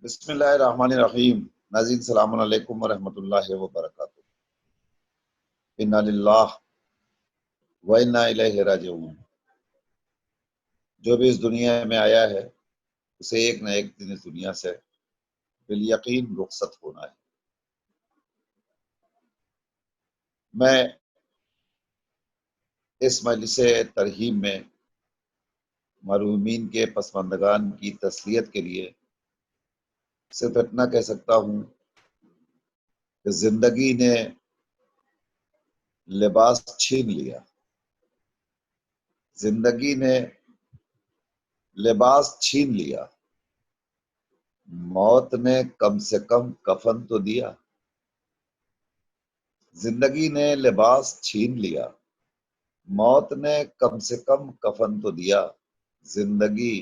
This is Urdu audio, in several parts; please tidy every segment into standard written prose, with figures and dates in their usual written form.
بسم اللہ الرحمن الرحیم۔ ناظرین السلام علیکم ورحمۃ اللہ وبرکاتہ۔ انا للہ و انا الیہ راجعون۔ جو بھی اس دنیا میں آیا ہے اسے ایک نہ ایک دن اس دنیا سے بالیقین رخصت ہونا ہے۔ میں اس مجلس ترحیم میں مرحومین کے پسماندگان کی تسلیت کے لیے صرف اتنا کہہ سکتا ہوں کہ زندگی نے لباس چھین لیا، زندگی نے لباس چھین لیا، موت نے کم سے کم کفن تو دیا۔ زندگی نے لباس چھین لیا، موت نے کم سے کم کفن تو دیا۔ زندگی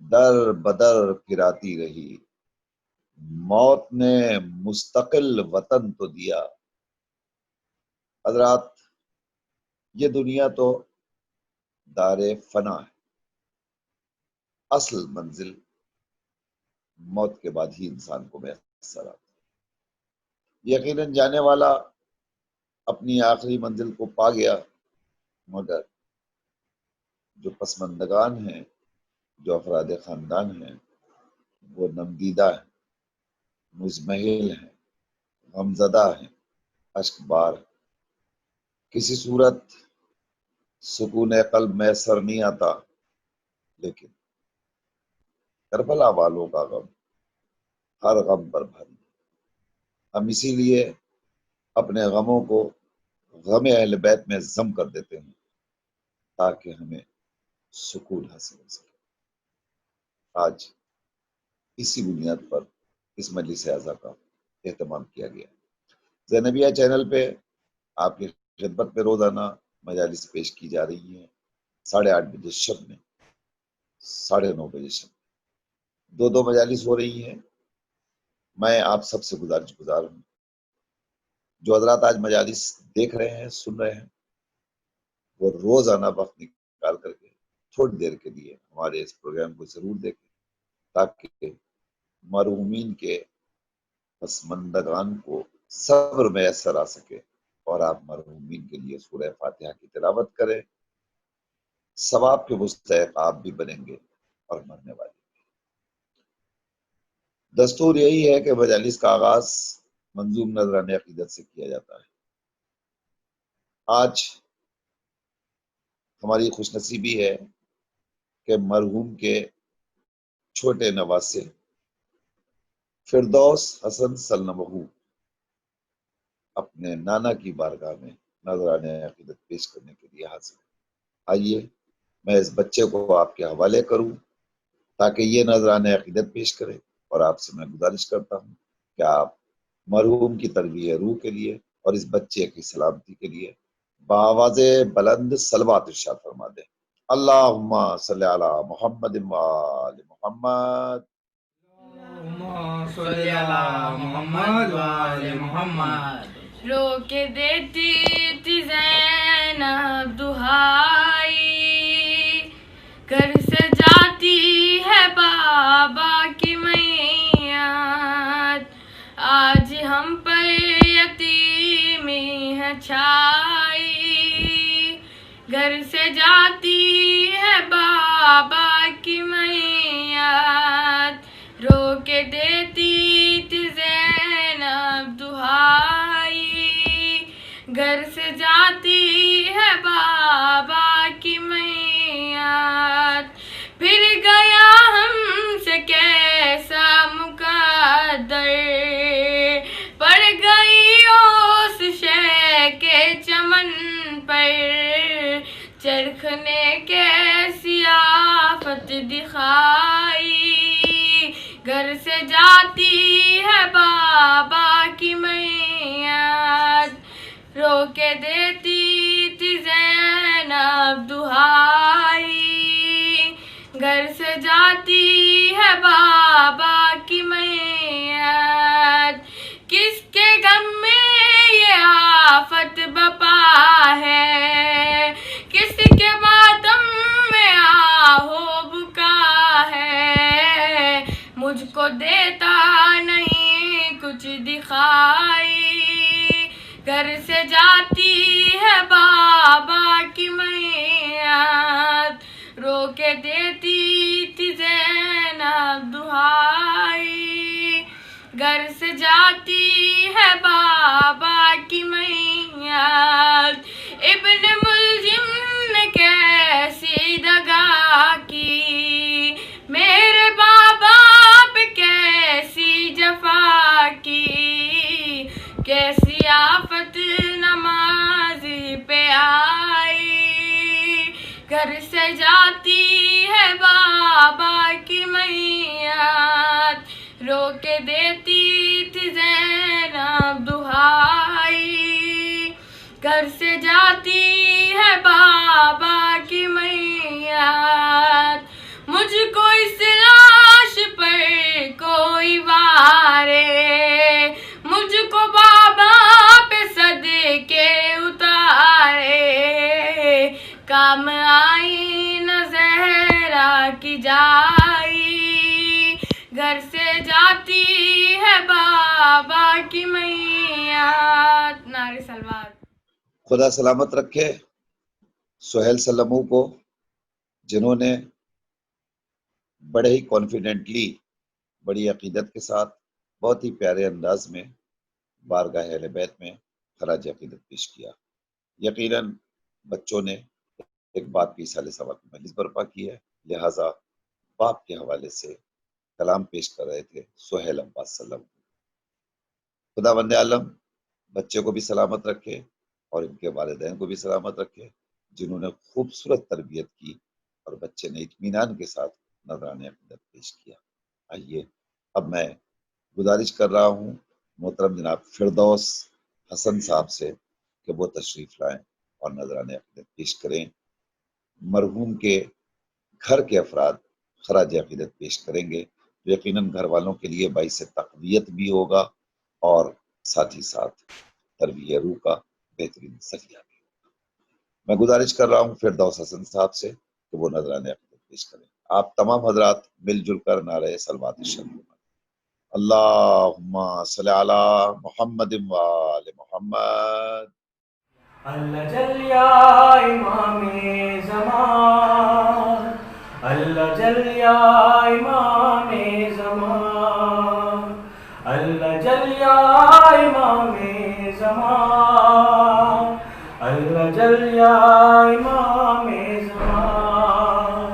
در بدر پھراتی رہی، موت نے مستقل وطن تو دیا۔ حضرات، یہ دنیا تو دار فنا ہے، اصل منزل موت کے بعد ہی انسان کو میسر آتی ہے۔ یقیناً جانے والا اپنی آخری منزل کو پا گیا، مگر جو پسماندگان ہیں، جو افراد خاندان ہیں، وہ نمدیدہ ہیں، مزمحل ہیں، غمزدہ ہیں، اشک بار ہیں۔ کسی صورت سکون قلب میسر نہیں آتا، لیکن کربلا والوں کا غم ہر غم پر بھاری ہے۔ ہم اسی لیے اپنے غموں کو غم اہل بیت میں ضم کر دیتے ہیں تاکہ ہمیں سکون حاصل ہو سکے۔ آج اسی بنیاد پر اس مجلس اعزا کا اہتمام کیا گیا۔ زینبیہ چینل پہ آپ کی خدمت میں روزانہ مجالس پیش کی جا رہی ہیں، 8:30 بجے شب میں، 9:30 بجے شب میں دو مجالس ہو رہی ہیں۔ میں آپ سب سے گزار ہوں، جو حضرات آج مجالس دیکھ رہے ہیں، سن رہے ہیں، وہ روزانہ وقت نکال کر کے تھوڑی دیر کے لیے ہمارے اس پروگرام کو ضرور دیکھیں تاکہ مرحومین کے پسماندگان کو صبر میسر آ سکے اور آپ مرحومین کے لیے سورہ فاتحہ کی تلاوت کریں، ثواب کے مستحق آپ بھی بنیں گے اور مرنے والے۔ دستور یہی ہے کہ مجالس کا آغاز منظوم نذران عقیدت سے کیا جاتا ہے۔ آج ہماری خوش نصیبی ہے کہ مرحوم کے چھوٹے نواسے فردوس حسن سلمہ اپنے نانا کی بارگاہ میں نذران عقیدت پیش کرنے کے لیے حاضر ہیں۔ آئیے میں اس بچے کو آپ کے حوالے کروں تاکہ یہ نذران عقیدت پیش کرے، اور آپ سے میں گزارش کرتا ہوں کہ آپ مرحوم کی تربیت روح کے لیے اور اس بچے کی سلامتی کے لیے بآواز بلند صلوات ارشاد فرما دیں۔ اللہم صلی علی محمد و آل محمد۔ صلی علی محمد و آل محمد۔ رو کے دیتی تھی زینب دہائی، گھر سے جاتی ہے بابا کی میت، آج ہم پر یتیمی ہے چھائی، گھر سے جاتی ہے بابا کی میت، رو کے دیتی تھی زینب دہائی، گھر سے جاتی ہے بابا کی میت، پھر گیا ہم سے کیسا مقدر، پڑ گئی اس شے کے چمن پر، چرخ نے کیسی آفت دکھائی، گھر سے جاتی ہے بابا کی میت، رو کے دیتی تھی زینب دہائی، گھر سے جاتی ہے بابا کی میت، کس کے غم میں یہ آفت بپا ہے، کس کے ماتم میں آہو بکا ہے، مجھ کو دے گھر سے جاتی ہے بابا کی میت، رو کے دیتی تھی زینب دہائی، گھر سے جاتی ہے بابا کی میت، ابن ملجم نے کیسی دغا کی، میرے بابا پہ کیسی جفا کی، کیسی آفت نمازی پہ آئی، گھر سے جاتی ہے بابا کی میت، رو کے دیتی تھی زینب دہائی، گھر سے جاتی ہے بابا کی میت، مجھ کو اس لاش پر کوئی وارے، مجھ کو بابا پہ صدقے اتارے، کام آئی نہ زہرا کی جائی، گھر سے جاتی ہے بابا کی میت۔ نعرہ سلوات۔ خدا سلامت رکھے سہیل سلمو کو، جنہوں نے بڑے ہی کانفیڈنٹلی، بڑی عقیدت کے ساتھ، بہت ہی پیارے انداز میں بارگاہ اہل بیت میں خراج عقیدت پیش کیا۔ یقیناً بچوں نے ایک باپ کی سال ثواب کی مجلس برپا کی ہے، لہٰذا باپ کے حوالے سے کلام پیش کر رہے تھے سہیل عباس سلم۔ خدا بند عالم بچے کو بھی سلامت رکھے اور ان کے والدین کو بھی سلامت رکھے، جنہوں نے خوبصورت تربیت کی اور بچے نے اطمینان کے ساتھ نذران عقیدت پیش کیا۔ آئیے اب میں گزارش کر رہا ہوں محترم جناب فردوس حسن صاحب سے کہ وہ تشریف لائیں اور نذران عقیدت پیش کریں۔ مرحوم کے گھر کے افراد خراج عقیدت پیش کریں گے، جو یقیناً گھر والوں کے لیے باعث تقویت بھی ہوگا اور ساتھ ہی ساتھ تربیت روح کا بہترین ذریعہ بھی ہوگا۔ میں گزارش کر رہا ہوں فردوس حسن صاحب سے کہ وہ نذران عقیدت پیش کریں۔ آپ تمام حضرات مل جل کر نعرہ صلوات شریف، اللہم صلی علی محمد و آل محمد۔ اللہ جل یا امام زمان، اللہ جل یا امام زمان، اللہ جل یا امام زمان، اللہ جل یا امام زمان،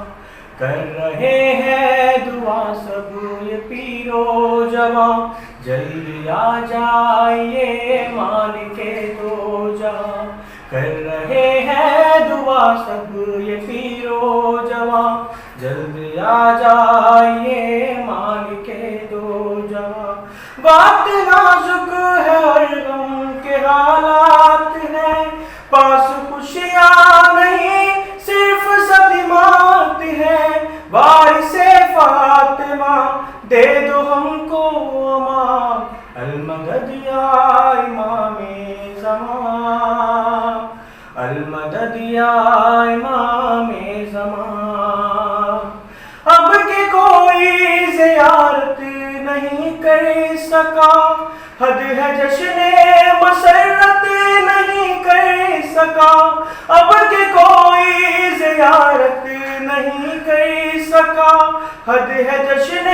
کر رہے ہیں دعا سب یہ پیر و جوان، جلدی آ جائیے مالک دو جہاں، کر رہے ہیں دعا سب یہ پیر و جوان، جلدی آ جائیے مالک دو جہاں، بات نازک ہے اور غم کے حالات ہیں، پاس خوشیاں نہیں صرف صدمات ہیں، وارث فاطمہ دے دو ہم کو امان، المدد یا امام زمان، المدد یا امام زمان، اب کہ کوئی زیارت نہیں کر سکا، حد ہے جشن مسرت نہیں کر سکا، اب کہ کوئی زیارت نہیں کر سکا، حد ہے جشن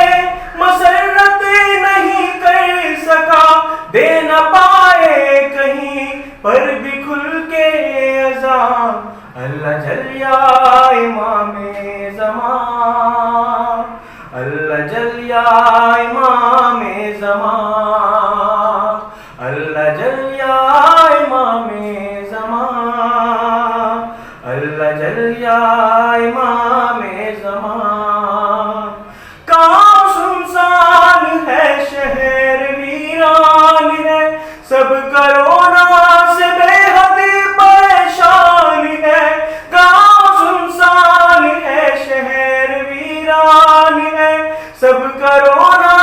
مسرت نہیں کر سکا، دے نہ پائے کہیں پر بھی کھل کے اذان، اللہ جل یا امام زمان، اللہ جل یا امام زمان، اللہ جل یا امام زمان، اللہ جل یا امام زمان، کہاں سنسان ہے شہر ویران ہے، سب کرونا سے بے حد پریشان ہے، کہاں سنسان ہے شہر ویران ہے، سب کرونا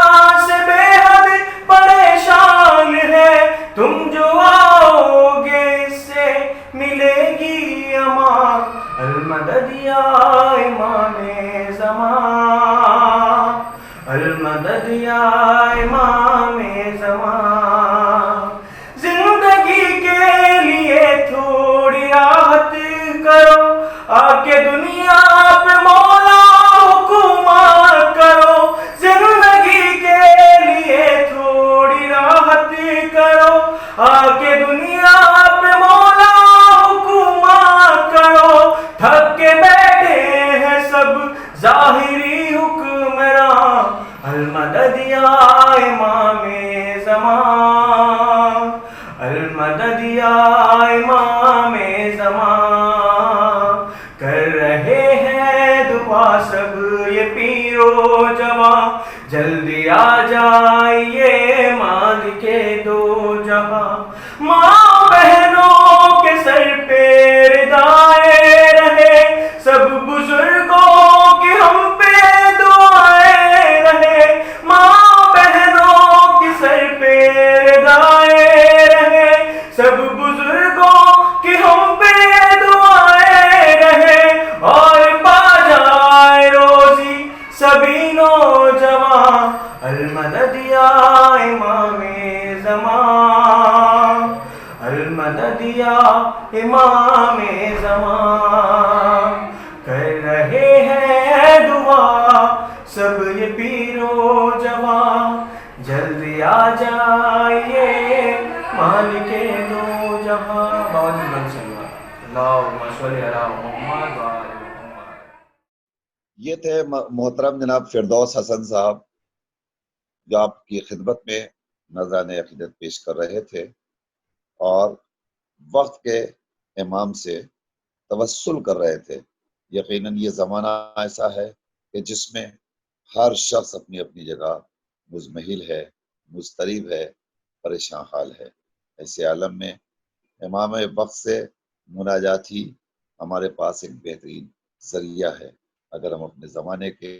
سے بے حد پریشان ہے، تم جو آؤ گے اس سے ملے گی امان، المدد یا امام زمان، المدد یا امام زمان، زندگی کے امام زمان، کر رہے ہیں دعا سب یہ پیر و جوان، جلدی آ جائیے مالک دو جہاں، ماں بہنوں کے سر پہ ردائے رہے، سب بزرگوں کی ہم پہ دعائیں رہے، ماں بہنوں کے سر پہ ردائے رہے، سب بزرگوں کی ہم پہ دعائیں رہے، اور پا جائے روزی سبھی نوجوان، المدد یا امام زمان، المدد یا امام زمان، کر رہے ہیں دعا سب یہ پیر و جوان، جلدی آ جائیے مالک دو جہاں۔ اللہم صلی علی محمد و آل محمد۔ یہ تھے محترم جناب فردوس حسن صاحب، جو آپ کی خدمت میں نذران عقیدت پیش کر رہے تھے، اور وقت کے امام سے توسل کر رہے تھے۔ یقیناً یہ زمانہ ایسا ہے کہ جس میں ہر شخص اپنی اپنی جگہ مضمحل ہے، مضطرب ہے، پریشان حال ہے۔ ایسے عالم میں امام وقت سے مناجات ہی ہمارے پاس ایک بہترین ذریعہ ہے۔ اگر ہم اپنے زمانے کے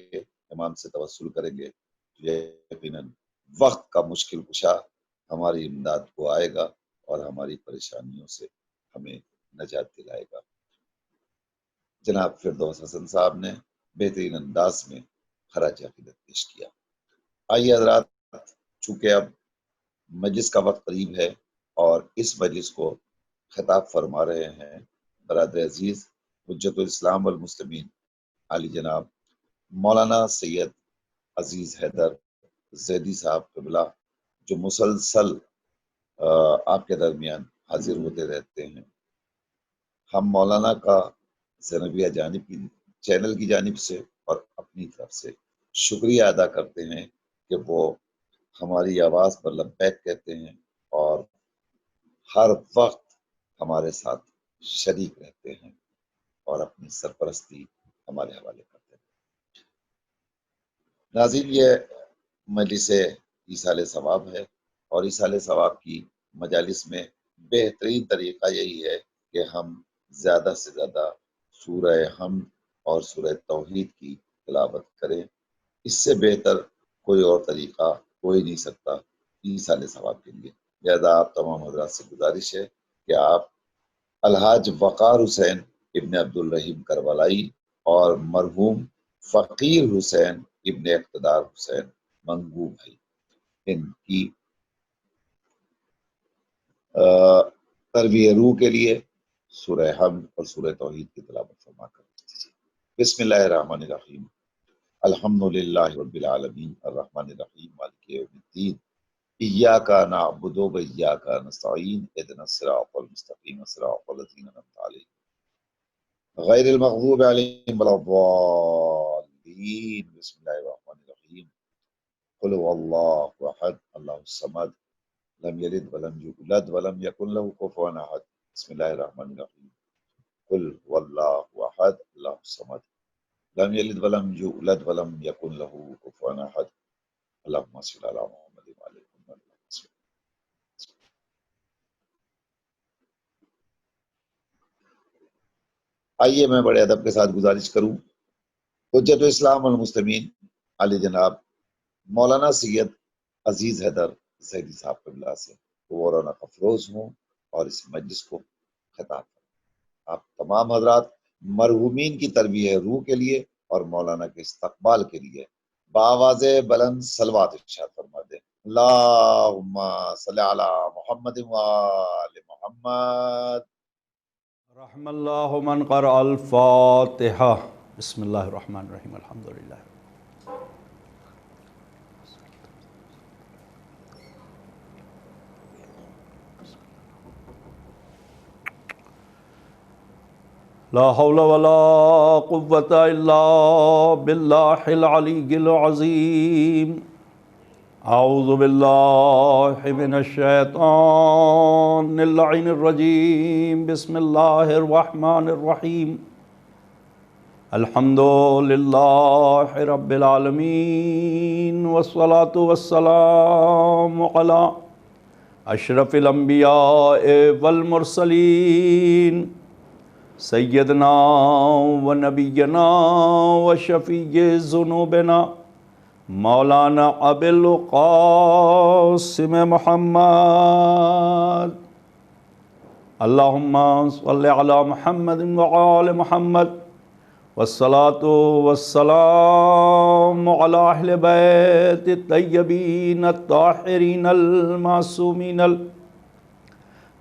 امام سے توسل کریں گے تو یقیناً وقت کا مشکل کشا ہماری امداد کو آئے گا اور ہماری پریشانیوں سے ہمیں نجات دلائے گا۔ جناب فردوس حسن صاحب نے بہترین انداز میں خراج عقیدت پیش کیا۔ آئیے حضرات، چونکہ اب مجلس کا وقت قریب ہے اور اس مجلس کو خطاب فرما رہے ہیں برادر عزیز حجت الاسلام والمسلمین علی جناب مولانا سید عزیز حیدر زیدی صاحب قبلہ، جو مسلسل آپ کے درمیان حاضر ہوتے رہتے ہیں۔ ہم مولانا کا زینبیہ جانب کی چینل کی جانب سے اور اپنی طرف سے شکریہ ادا کرتے ہیں کہ وہ ہماری آواز پر لبیک کہتے ہیں اور ہر وقت ہمارے ساتھ شریک رہتے ہیں اور اپنی سرپرستی ہمارے حوالے کرتے ہیں۔ ناظرین، یہ مجلس ایصال ثواب ہے، اور ایصال ثواب کی مجالس میں بہترین طریقہ یہی ہے کہ ہم زیادہ سے زیادہ سورہ حمد اور سورہ توحید کی تلاوت کریں۔ اس سے بہتر کوئی اور طریقہ کوئی نہیں سکتا ایصال ثواب کے لیے۔ لہذا آپ تمام حضرات سے گزارش ہے کہ آپ الحاج وقار حسین ابن عبد الرحیم کربلائی اور مرحوم فقیر حسین ابن اقتدار حسین منگو بھائی، ان کی ترویع روح کے لیے سورہ حمد اور سورہ توحید کی تلاوت فرما کر دیجیے۔ بسم اللہ الرحمن الرحیم، الحمد للہ رب العالمین الرحمن الرحیم مالک یوم الدین، ایاک نعبد و ایاک نستعین اهدنا الصراط المستقیم صراط الذین انعمت علیہم غیر المغضوب علیہم ولا الضالین۔ بسم اللہ الرحمن الرحیم، قل هو اللہ احد اللہ الصمد لم یلد ولم یولد ولم یکن له کفوا احد۔ بسم اللہ الرحمن الرحیم، قل هو اللہ احد اللہ الصمد لم یلد ولم یولد ولم یکن له کفوا احد۔ اللہم صل علی محمد وعلی محمد۔ آئیے میں بڑے ادب کے ساتھ گزارش کروں حجت الاسلام والمسلمین علی جناب مولانا سید عزیز حیدر زیدی صاحب قبلہ سے وہ رونق افروز ہوں اور اس مجلس کو خطاب کریں۔ آپ تمام حضرات مرحومین کی ترویع روح کے لیے اور مولانا کے استقبال کے لیے بآواز بلند صلوات ارشاد فرما دیں۔ اللہم صلی علی محمد وآل محمد۔ رحم اللہ من قرأ الفاتحہ۔ بسم اللہ الرحمن الرحیم، الحمدللہ۔ لا حول ولا قوة الا باللہ العلی العظیم۔ اعوذ باللہ من الشیطان اللعین الرجیم بسم اللہ الرحمن الرحیم الحمد للہ رب العالمین والصلاة والسلام علی اشرف الانبیاء والمرسلین سیدنا و نبینا و شفیع ذنوبنا مولانا ابو القاسم محمد اللہم صلی علی محمد و آل محمد والصلاة والسلام علی اہل بیت الطیبین الطاہرین المعصومین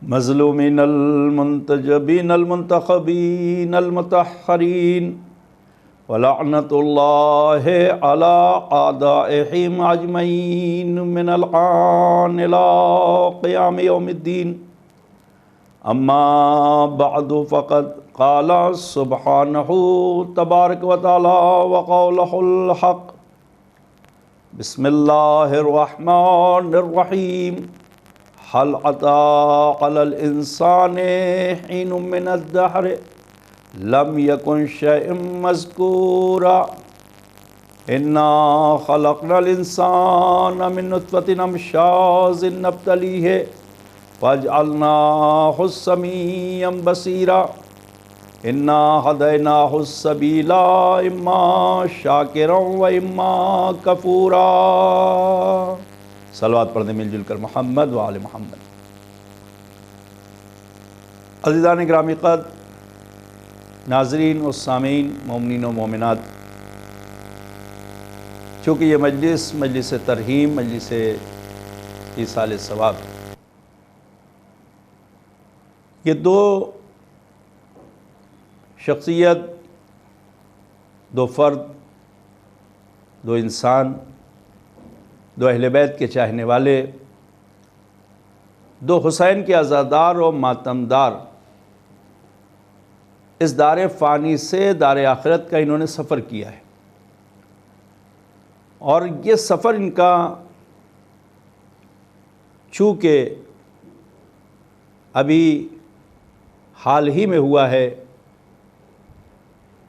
المظلومین المنتجبین المنتخبین المطہرین ولعنت اللہ علی اعدائہم اجمعین من الآن الى قیام یوم الدین اما بعد فقد قال سبحانہ تبارک و تعالی وقولہ الحق بسم اللہ الرحمن الرحیم هل أتى على الإنسان حين من الدهر لم يكن شيئا مذكورا إنا خلقنا الإنسان من نطفة أمشاج نبتليه فجعلناه سميعا بصيرا إنا هديناه السبيل إما شاكرا وإما كفورا صلوات پڑھ دیں مل جل کر محمد و آل محمد۔ عزیزان گرامی قدر، ناظرین و سامعین، مومنین و مومنات، چونکہ یہ مجلس ترحیم، مجلس ایصال ثواب، یہ دو شخصیت، دو فرد، دو انسان، دو اہل بیت کے چاہنے والے، دو حسین کے عزادار و ماتمدار، اس دار فانی سے دار آخرت کا انہوں نے سفر کیا ہے، اور یہ سفر ان کا چونکہ ابھی حال ہی میں ہوا ہے،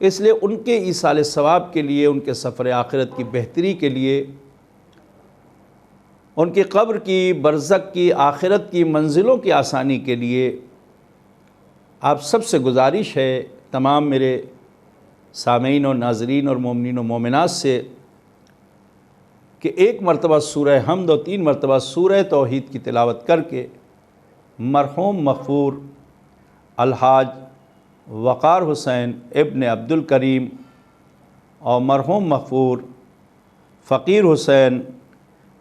اس لیے ان کے ایصال ثواب کے لیے، ان کے سفر آخرت کی بہتری کے لیے، ان کی قبر کی، برزخ کی، آخرت کی منزلوں کی آسانی کے لیے آپ سب سے گزارش ہے، تمام میرے سامعین و ناظرین اور مومنین و مومنات سے، کہ ایک مرتبہ سورہ حمد و 3 مرتبہ سورہ توحید کی تلاوت کر کے مرحوم مغفور الحاج وقار حسین ابن عبد الکریم اور مرحوم مغفور فقیر حسین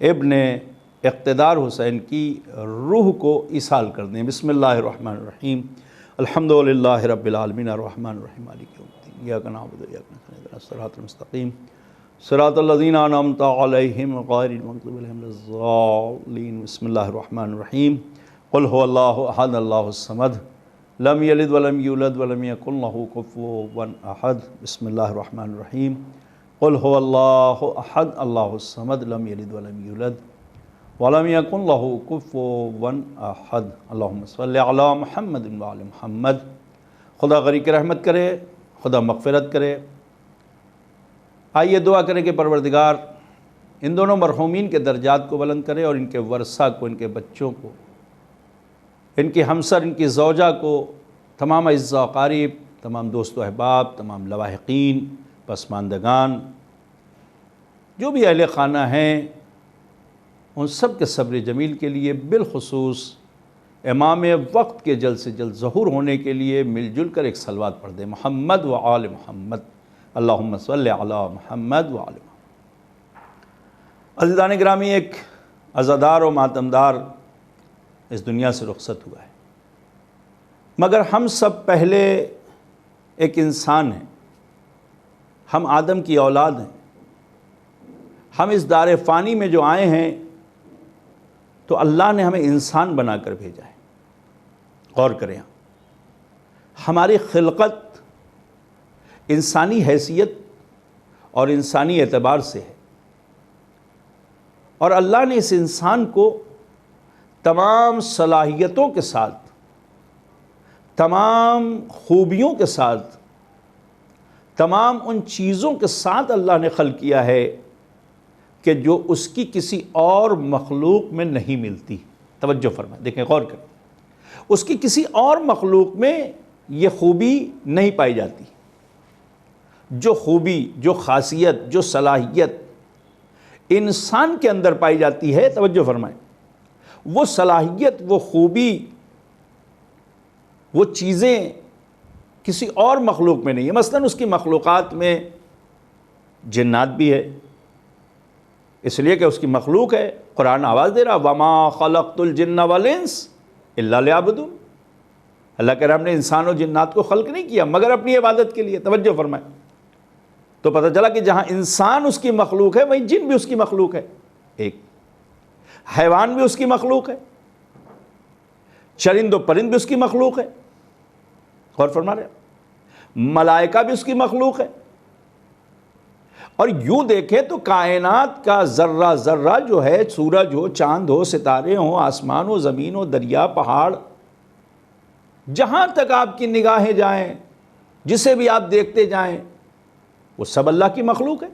ابن اقتدار حسین کی روح کو ایصال کر دیں۔ بسم اللہ الرحمن الرحیم الحمدللہ رب العالمین الرحمن الرحیم مالک یوم الدین ایاک نعبد و ایاک نستعین اهدنا الصراط المستقیم صراط الذین انعمت علیہم غیر المغضوب علیہم ولا الضالین۔ بسم اللہ الرحمن الرحیم قل هو اللہ احد اللہ الصمد لم یلد ولم یولد ولم یکن لہ کفوا احد۔ بسم اللہ الرحمن الرحیم قل هو اللہ احد اللہ الصمد لم یلد ولم یولد ولم یکن لہ کفوا احد۔ اللہم صلی علی محمد و آل محمد۔ خدا غریق رحمت کرے، خدا مغفرت کرے۔ آئیے دعا کریں کہ پروردگار ان دونوں مرحومین کے درجات کو بلند کرے، اور ان کے ورثہ کو، ان کے بچوں کو، ان کی ہمسر، ان کی زوجہ کو، تمام اعزاء و اقارب، تمام دوست و احباب، تمام لواحقین، پسماندگان، جو بھی اہل خانہ ہیں، ان سب کے صبر جمیل کے لیے، بالخصوص امام وقت کے جلد سے جلد ظہور ہونے کے لیے مل جل کر ایک صلوات پڑھ دیں، محمد و آل محمد، اللہم صلی علی محمد و آل محمد۔ عزیزان گرامی، ایک عزادار و ماتمدار اس دنیا سے رخصت ہوا ہے، مگر ہم سب پہلے ایک انسان ہیں، ہم آدم کی اولاد ہیں، ہم اس دار فانی میں جو آئے ہیں تو اللہ نے ہمیں انسان بنا کر بھیجا ہے۔ غور کریں، ہماری خلقت انسانی حیثیت اور انسانی اعتبار سے ہے، اور اللہ نے اس انسان کو تمام صلاحیتوں کے ساتھ، تمام خوبیوں کے ساتھ، تمام ان چیزوں کے ساتھ اللہ نے خلق کیا ہے کہ جو اس کی کسی اور مخلوق میں نہیں ملتی۔ توجہ فرمائیں، دیکھیں غور کریں، اس کی کسی اور مخلوق میں یہ خوبی نہیں پائی جاتی۔ جو خوبی، جو خاصیت، جو صلاحیت انسان کے اندر پائی جاتی ہے، توجہ فرمائیں، وہ صلاحیت، وہ خوبی، وہ چیزیں کسی اور مخلوق میں نہیں ہے۔ مثلا اس کی مخلوقات میں جنات بھی ہے، اس لیے کہ اس کی مخلوق ہے۔ قرآن آواز دے رہا وَمَا خَلَقْتُ الْجِنَّ وَالْإِنسَ إِلَّا لِيَعْبُدُونِ، اللہ کہہ رہا ہم نے انسان و جنات کو خلق نہیں کیا مگر اپنی عبادت کے لیے۔ توجہ فرمائیں، تو پتہ چلا کہ جہاں انسان اس کی مخلوق ہے وہیں جن بھی اس کی مخلوق ہے، ایک حیوان بھی اس کی مخلوق ہے، چرند و پرند بھی اس کی مخلوق ہے، غور فرما رہے ہیں، ملائکہ بھی اس کی مخلوق ہے۔ اور یوں دیکھیں تو کائنات کا ذرہ ذرہ جو ہے، سورج ہو، چاند ہو، ستارے ہوں، آسمان ہو، زمین ہو، دریا، پہاڑ، جہاں تک آپ کی نگاہیں جائیں، جسے بھی آپ دیکھتے جائیں، وہ سب اللہ کی مخلوق ہے۔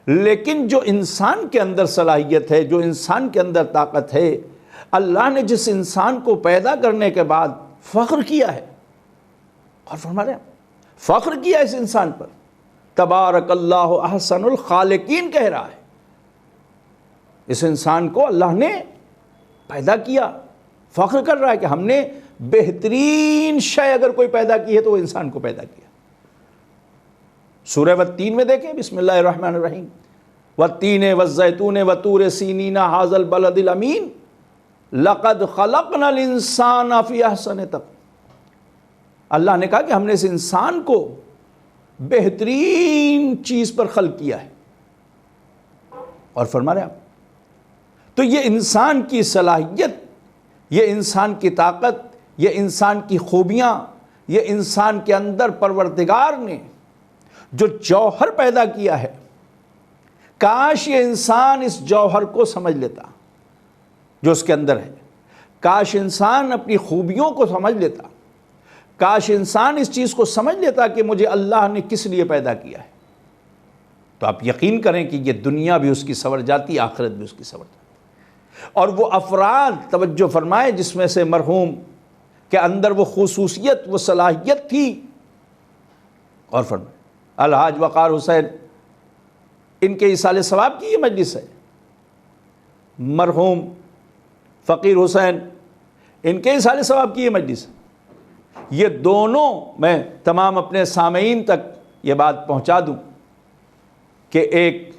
لیکن جو انسان کے اندر صلاحیت ہے، جو انسان کے اندر طاقت ہے، اللہ نے جس انسان کو پیدا کرنے کے بعد فخر کیا ہے، اور فرما رہے ہیں فخر کیا اس انسان پر، تبارک اللہ احسن الخالقین کہہ رہا ہے۔ اس انسان کو اللہ نے پیدا کیا، فخر کر رہا ہے کہ ہم نے بہترین شے اگر کوئی پیدا کی ہے تو وہ انسان کو پیدا کیا۔ سورہ والتین میں دیکھیں، بسم اللہ الرحمن الرحیم، والتین والزیتون وطور سینین ھذا البلد الامین لقد خلقنا الانسان فی احسن تقویم۔ اللہ نے کہا کہ ہم نے اس انسان کو بہترین چیز پر خلق کیا ہے، اور فرما رہے آپ تو یہ انسان کی صلاحیت، یہ انسان کی طاقت، یہ انسان کی خوبیاں، یہ انسان کے اندر پروردگار نے جو جوہر پیدا کیا ہے، کاش یہ انسان اس جوہر کو سمجھ لیتا جو اس کے اندر ہے، کاش انسان اپنی خوبیوں کو سمجھ لیتا، کاش انسان اس چیز کو سمجھ لیتا کہ مجھے اللہ نے کس لیے پیدا کیا ہے، تو آپ یقین کریں کہ یہ دنیا بھی اس کی سنور جاتی، آخرت بھی اس کی سنور جاتی۔ اور وہ افراد، توجہ فرمائے، جس میں سے مرحوم کے اندر وہ خصوصیت، وہ صلاحیت تھی، اور فرمائے الحاج وقار حسین، ان کے ایصال ثواب کی یہ مجلس ہے، مرحوم فقیر حسین، ان کے ایصال ثواب کی یہ مجلس ہے۔ یہ دونوں، میں تمام اپنے سامعین تک یہ بات پہنچا دوں کہ ایک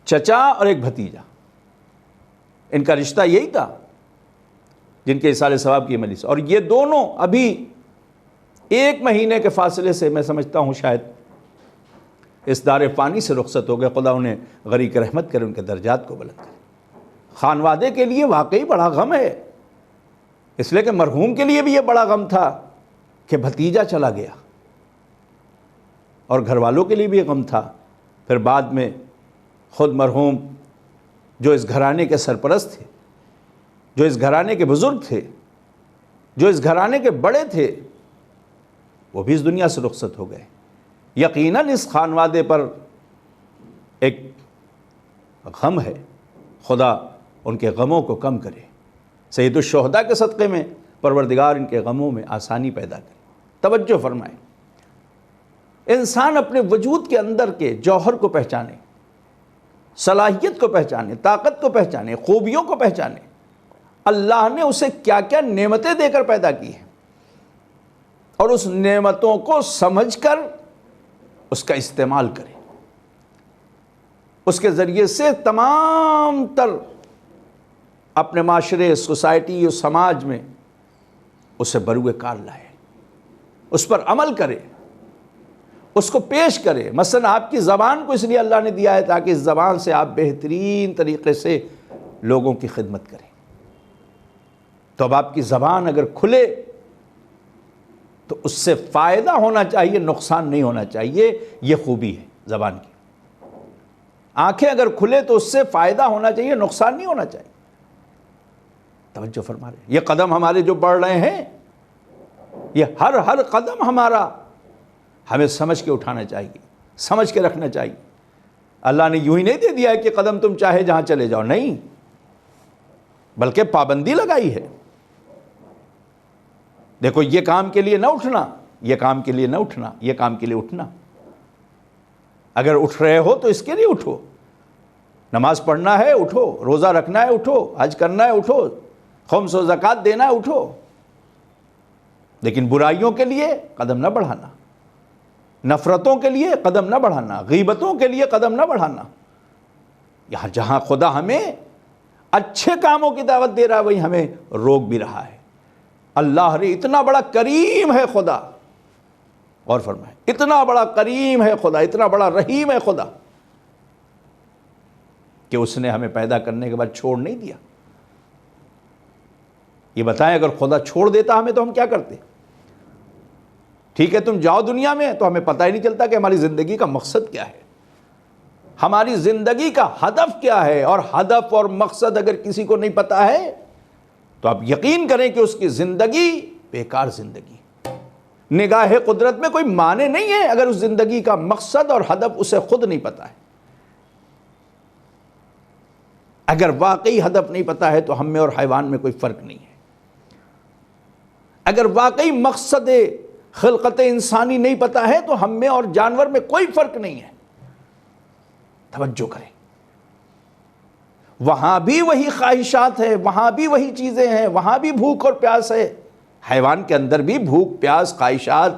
چچا اور ایک بھتیجا، ان کا رشتہ یہی تھا جن کے ایصال ثواب کی مجلس، اور یہ دونوں ابھی 1 مہینے کے فاصلے سے میں سمجھتا ہوں شاید اس دار فانی سے رخصت ہو گئے۔ خدا انہیں غریق رحمت کرے، ان کے درجات کو بلند کرے۔ خانوادے کے لیے واقعی بڑا غم ہے، اس لیے کہ مرحوم کے لیے بھی یہ بڑا غم تھا کہ بھتیجا چلا گیا، اور گھر والوں کے لیے بھی یہ غم تھا۔ پھر بعد میں خود مرحوم جو اس گھرانے کے سرپرست تھے، جو اس گھرانے کے بزرگ تھے، جو اس گھرانے کے بڑے تھے، وہ بھی اس دنیا سے رخصت ہو گئے۔ یقیناً اس خانوادے پر ایک غم ہے، خدا ان کے غموں کو کم کرے، سید الشہداء کے صدقے میں پروردگار ان کے غموں میں آسانی پیدا کرے۔ توجہ فرمائیں، انسان اپنے وجود کے اندر کے جوہر کو پہچانے، صلاحیت کو پہچانے، طاقت کو پہچانے، خوبیوں کو پہچانے، اللہ نے اسے کیا کیا نعمتیں دے کر پیدا کی ہیں، اور اس نعمتوں کو سمجھ کر اس کا استعمال کرے، اس کے ذریعے سے تمام تر اپنے معاشرے، سوسائٹی اور سماج میں اسے بروئے کار لائے، اس پر عمل کرے، اس کو پیش کرے۔ مثلا آپ کی زبان کو اس لیے اللہ نے دیا ہے تاکہ اس زبان سے آپ بہترین طریقے سے لوگوں کی خدمت کریں۔ تو اب آپ کی زبان اگر کھلے تو اس سے فائدہ ہونا چاہیے، نقصان نہیں ہونا چاہیے، یہ خوبی ہے زبان کی۔ آنکھیں اگر کھلے تو اس سے فائدہ ہونا چاہیے، نقصان نہیں ہونا چاہیے۔ توجہ فرما رہے ہیں، یہ قدم ہمارے جو بڑھ رہے ہیں، یہ ہر قدم ہمارا ہمیں سمجھ کے اٹھانا چاہیے، سمجھ کے رکھنا چاہیے۔ اللہ نے یوں ہی نہیں دے دیا ہے کہ قدم تم چاہے جہاں چلے جاؤ، نہیں، بلکہ پابندی لگائی ہے۔ دیکھو، یہ کام کے لیے نہ اٹھنا، یہ کام کے لیے نہ اٹھنا، یہ کام کے لیے اٹھنا۔ اگر اٹھ رہے ہو تو اس کے لیے اٹھو، نماز پڑھنا ہے اٹھو، روزہ رکھنا ہے اٹھو، حج کرنا ہے اٹھو، خمس و زکوٰۃ دینا ہے اٹھو، لیکن برائیوں کے لیے قدم نہ بڑھانا، نفرتوں کے لیے قدم نہ بڑھانا، غیبتوں کے لیے قدم نہ بڑھانا۔ یہاں جہاں خدا ہمیں اچھے کاموں کی دعوت دے رہا ہے وہیں ہمیں روک بھی رہا ہے۔ اللہ رے اتنا بڑا کریم ہے خدا، اور فرمائے اتنا بڑا کریم ہے خدا، اتنا بڑا رحیم ہے خدا کہ اس نے ہمیں پیدا کرنے کے بعد چھوڑ نہیں دیا۔ یہ بتائیں اگر خدا چھوڑ دیتا ہمیں تو ہم کیا کرتے؟ ٹھیک ہے تم جاؤ دنیا میں، تو ہمیں پتہ ہی نہیں چلتا کہ ہماری زندگی کا مقصد کیا ہے، ہماری زندگی کا ہدف کیا ہے۔ اور ہدف اور مقصد اگر کسی کو نہیں پتا ہے تو آپ یقین کریں کہ اس کی زندگی بیکار زندگی، نگاہ قدرت میں کوئی معنی نہیں ہے اگر اس زندگی کا مقصد اور ہدف اسے خود نہیں پتا ہے۔ اگر واقعی ہدف نہیں پتا ہے تو ہم میں اور حیوان میں کوئی فرق نہیں ہے۔ اگر واقعی مقصد خلقت انسانی نہیں پتا ہے تو ہم میں اور جانور میں کوئی فرق نہیں ہے۔ توجہ کریں، وہاں بھی وہی خواہشات ہے، وہاں بھی وہی چیزیں ہیں، وہاں بھی بھوک اور پیاس ہے۔ حیوان کے اندر بھی بھوک، پیاس، خواہشات،